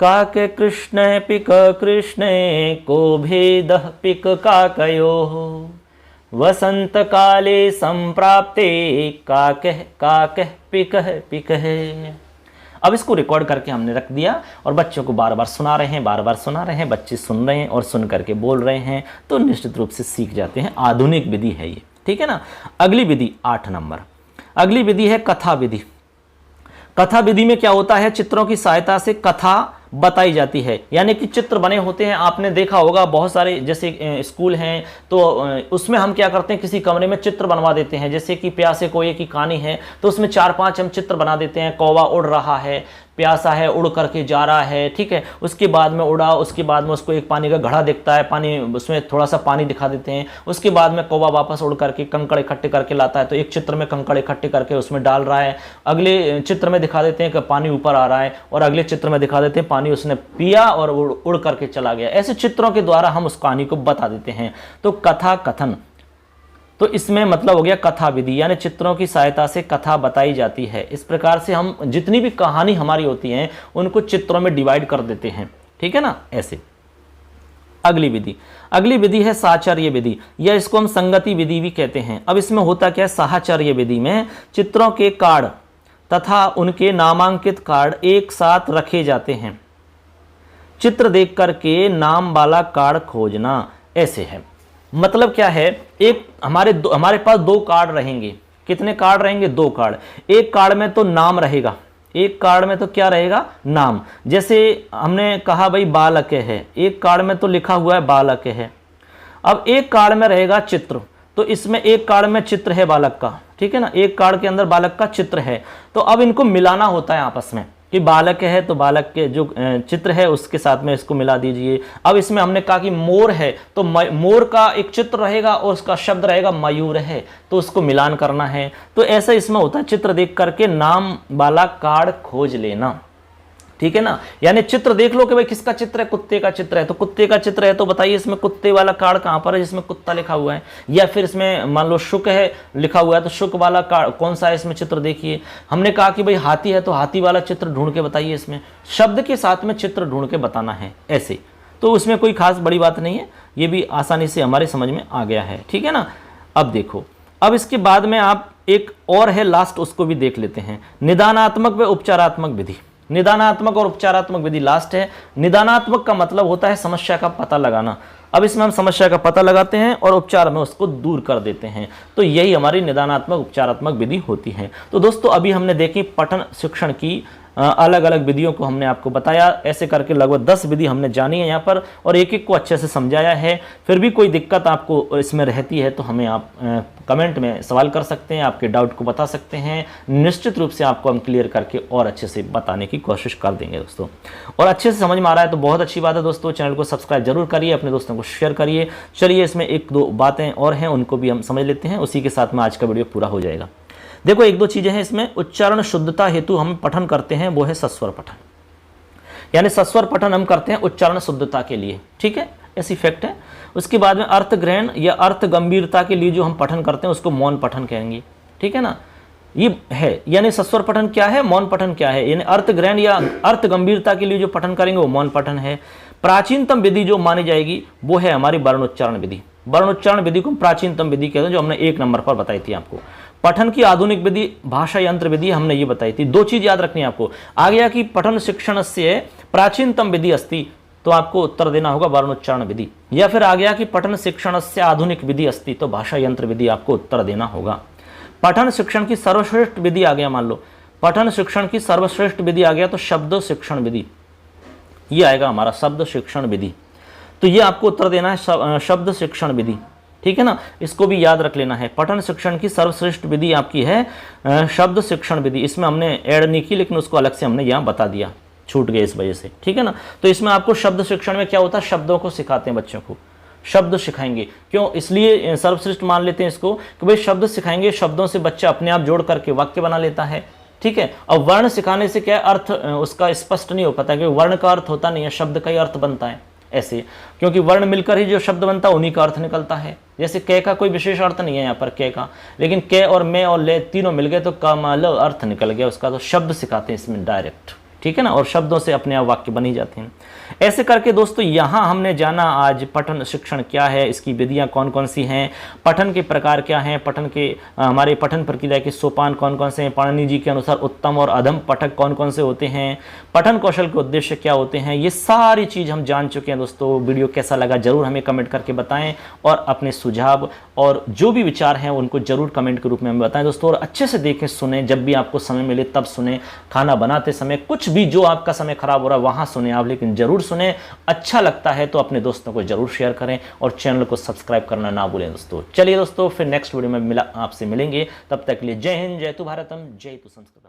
काके कृष्ण पिक कृष्ण को भेद पिक काकयो वसंत काले संप्राप्ते काके काके पिक पिक है। अब इसको रिकॉर्ड करके हमने रख दिया और बच्चों को बार बार सुना रहे हैं, बार बार सुना रहे हैं, बच्चे सुन रहे हैं और सुन करके बोल रहे हैं, तो निश्चित रूप से सीख जाते हैं। आधुनिक विधि है ये, ठीक है ना। अगली विधि 8 नंबर, अगली विधि है कथा विधि। कथा विधि में क्या होता है, चित्रों की सहायता से कथा बताई जाती है, यानी कि चित्र बने होते हैं। आपने देखा होगा बहुत सारे जैसे स्कूल हैं तो उसमें हम क्या करते हैं, किसी कमरे में चित्र बनवा देते हैं। जैसे कि प्यासे कोए की कहानी है तो उसमें 4-5 हम चित्र बना देते हैं। कौवा उड़ रहा है, प्यासा है, उड़ करके जा रहा है, ठीक है। उसके बाद में उड़ा, उसके बाद में उसको एक पानी का घड़ा दिखता है, पानी, उसमें थोड़ा सा पानी दिखा देते हैं। उसके बाद में कौवा वापस उड़ करके कंकड़ इकट्ठे करके लाता है, तो एक चित्र में कंकड़ इकट्ठे करके उसमें डाल रहा है। अगले चित्र में दिखा देते हैं कि पानी ऊपर आ रहा है, और अगले चित्र में दिखा देते हैं पानी उसने पिया और उड़ करके चला गया। ऐसे चित्रों के द्वारा हम उस कहानी को बता देते हैं। तो कथा कथन, तो इसमें मतलब हो गया कथा विधि, यानी चित्रों की सहायता से कथा बताई जाती है। इस प्रकार से हम जितनी भी कहानी हमारी होती है उनको चित्रों में डिवाइड कर देते हैं, ठीक है ना, ऐसे। अगली विधि, अगली विधि है साहचर्य विधि, या इसको हम संगति विधि भी कहते हैं। अब इसमें होता क्या है, साहचर्य विधि में चित्रों के कार्ड तथा उनके नामांकित कार्ड एक साथ रखे जाते हैं। चित्र देख करके नाम वाला कार्ड खोजना, ऐसे है। मतलब क्या है, एक हमारे पास 2 कार्ड रहेंगे। कितने कार्ड रहेंगे, 2 कार्ड। एक कार्ड में तो नाम रहेगा, एक कार्ड में तो क्या रहेगा, नाम। जैसे हमने कहा भाई बालक है, एक कार्ड में तो लिखा हुआ है बालक है। अब एक कार्ड में रहेगा चित्र, तो इसमें एक कार्ड में चित्र है बालक का, ठीक है ना, एक कार्ड के अंदर बालक का चित्र है। तो अब इनको मिलाना होता है आपस में कि बालक है तो बालक के जो चित्र है उसके साथ में इसको मिला दीजिए। अब इसमें हमने कहा कि मोर है तो मोर का एक चित्र रहेगा और उसका शब्द रहेगा मयूर है, तो उसको मिलान करना है। तो ऐसा इसमें होता है, चित्र देख करके नाम वाला कार्ड खोज लेना, ठीक है ना। यानी चित्र देख लो कि भाई किसका चित्र है, कुत्ते का चित्र है, तो कुत्ते का चित्र है तो बताइए इसमें कुत्ते वाला कार्ड कहाँ पर है जिसमें कुत्ता लिखा हुआ है। या फिर इसमें मान लो शुक है लिखा हुआ है, तो शुक वाला कार्ड कौन सा है इसमें चित्र देखिए। हमने कहा कि भाई हाथी है तो हाथी वाला चित्र ढूंढ के बताइए, इसमें शब्द के साथ में चित्र ढूंढ के बताना है, ऐसे। तो उसमें कोई खास बड़ी बात नहीं है, ये भी आसानी से हमारे समझ में आ गया है, ठीक है ना। अब देखो, अब इसके बाद में आप एक और है लास्ट, उसको भी देख लेते हैं, निदानात्मक व उपचारात्मक विधि। निदानात्मक और उपचारात्मक विधि लास्ट है। निदानात्मक का मतलब होता है समस्या का पता लगाना। अब इसमें हम समस्या का पता लगाते हैं और उपचार में उसको दूर कर देते हैं, तो यही हमारी निदानात्मक उपचारात्मक विधि होती है। तो दोस्तों अभी हमने देखी पठन शिक्षण की अलग अलग विधियों को हमने आपको बताया। ऐसे करके लगभग 10 विधि हमने जानी है यहाँ पर और एक एक को अच्छे से समझाया है। फिर भी कोई दिक्कत आपको इसमें रहती है तो हमें आप कमेंट में सवाल कर सकते हैं, आपके डाउट को बता सकते हैं। निश्चित रूप से आपको हम क्लियर करके और अच्छे से बताने की कोशिश कर देंगे दोस्तों। और अच्छे से समझ में आ रहा है तो बहुत अच्छी बात है दोस्तों। चैनल को सब्सक्राइब जरूर करिए, अपने दोस्तों को शेयर करिए। चलिए इसमें 1-2 बातें और हैं, उनको भी हम समझ लेते हैं, उसी के साथ में आज का वीडियो पूरा हो जाएगा। देखो 1-2 चीजें हैं इसमें। उच्चारण शुद्धता हेतु हम पठन करते हैं, वो है सस्वर पठन, यानी सस्वर पठन हम करते हैं उच्चारण शुद्धता के लिए, ठीक है, ऐसी फैक्ट है। उसके बाद में अर्थ ग्रहण या अर्थ गंभीरता के लिए जो हम पठन करते हैं उसको मौन पठन कहेंगे, ठीक है ना। ये है, यानी सस्वर पठन क्या है, मौन पठन क्या है, यानी अर्थ ग्रहण या अर्थ गंभीरता के लिए जो पठन करेंगे वो मौन पठन है। प्राचीनतम विधि जो मानी जाएगी वो है हमारी वर्णोच्चारण विधि। वर्णोच्चारण विधि को प्राचीनतम विधि कहते हैं, जो हमने 1 नंबर पर बताई थी आपको। पठन की आधुनिक विधि भाषा यंत्र विधि हमने ये बताई थी। 2 चीज याद रखनी है आपको। आ गया कि पठन शिक्षण से प्राचीनतम विधि अस्ति, तो आपको उत्तर देना होगा वर्णोच्चारण विधि। या फिर आ गया कि पठन शिक्षण से आधुनिक विधि अस्ति, तो भाषा यंत्र विधि आपको उत्तर देना होगा। पठन शिक्षण की सर्वश्रेष्ठ विधि आ गया, मान लो पठन शिक्षण की सर्वश्रेष्ठ विधि आ गया तो शब्द शिक्षण विधि, ये आएगा हमारा शब्द शिक्षण विधि। तो ये आपको उत्तर देना है शब्द शिक्षण विधि, ठीक है ना, इसको भी याद रख लेना है। पठन शिक्षण की सर्वश्रेष्ठ विधि आपकी है शब्द शिक्षण विधि। इसमें हमने ऐड नहीं की लेकिन उसको अलग से हमने यहाँ बता दिया, छूट गए इस वजह से, ठीक है ना। तो इसमें आपको शब्द शिक्षण में क्या होता है, शब्दों को सिखाते हैं बच्चों को, शब्द सिखाएंगे। क्यों, इसलिए सर्वश्रेष्ठ मान लेते हैं इसको कि भाई शब्द सिखाएंगे, शब्दों से बच्चा अपने आप जोड़ करके वाक्य बना लेता है, ठीक है। और वर्ण सिखाने से क्या अर्थ उसका स्पष्ट नहीं हो पाता, क्योंकि वर्ण का अर्थ होता नहीं है, शब्द का ही अर्थ बनता है ऐसे, क्योंकि वर्ण मिलकर ही जो शब्द बनता है उन्हीं का अर्थ निकलता है। जैसे क का कोई विशेष अर्थ नहीं है यहाँ पर क का, लेकिन क और मैं और ले तीनों मिल गए तो कमाल अर्थ निकल गया उसका। तो शब्द सिखाते हैं इसमें डायरेक्ट, ठीक है ना, और शब्दों से अपने आप वाक्य बन ही जाते हैं। ऐसे करके दोस्तों यहाँ हमने जाना आज पठन शिक्षण क्या है, इसकी विधियाँ कौन कौन सी हैं, पठन के प्रकार क्या हैं, पठन के हमारे पठन प्रक्रिया के सोपान कौन कौन से हैं, पाणिनि जी के अनुसार उत्तम और अधम पठक कौन कौन से होते हैं, पठन कौशल के उद्देश्य क्या होते हैं, ये सारी चीज़ हम जान चुके हैं दोस्तों। वीडियो कैसा लगा जरूर हमें कमेंट करके बताएं और अपने सुझाव और जो भी विचार हैं उनको जरूर कमेंट के रूप में हमें बताएं दोस्तों। और अच्छे से देखें, सुने, जब भी आपको समय मिले तब सुने, खाना बनाते समय, कुछ भी जो आपका समय खराब हो रहा है वहाँ सुने आप, लेकिन जरूर सुने। अच्छा लगता है तो अपने दोस्तों को जरूर शेयर करें और चैनल को सब्सक्राइब करना ना भूलें दोस्तों। चलिए दोस्तों, फिर नेक्स्ट वीडियो में आपसे मिलेंगे, तब तक के लिए जय हिंद, जय तु भारतम, जय तु संस्कृतम।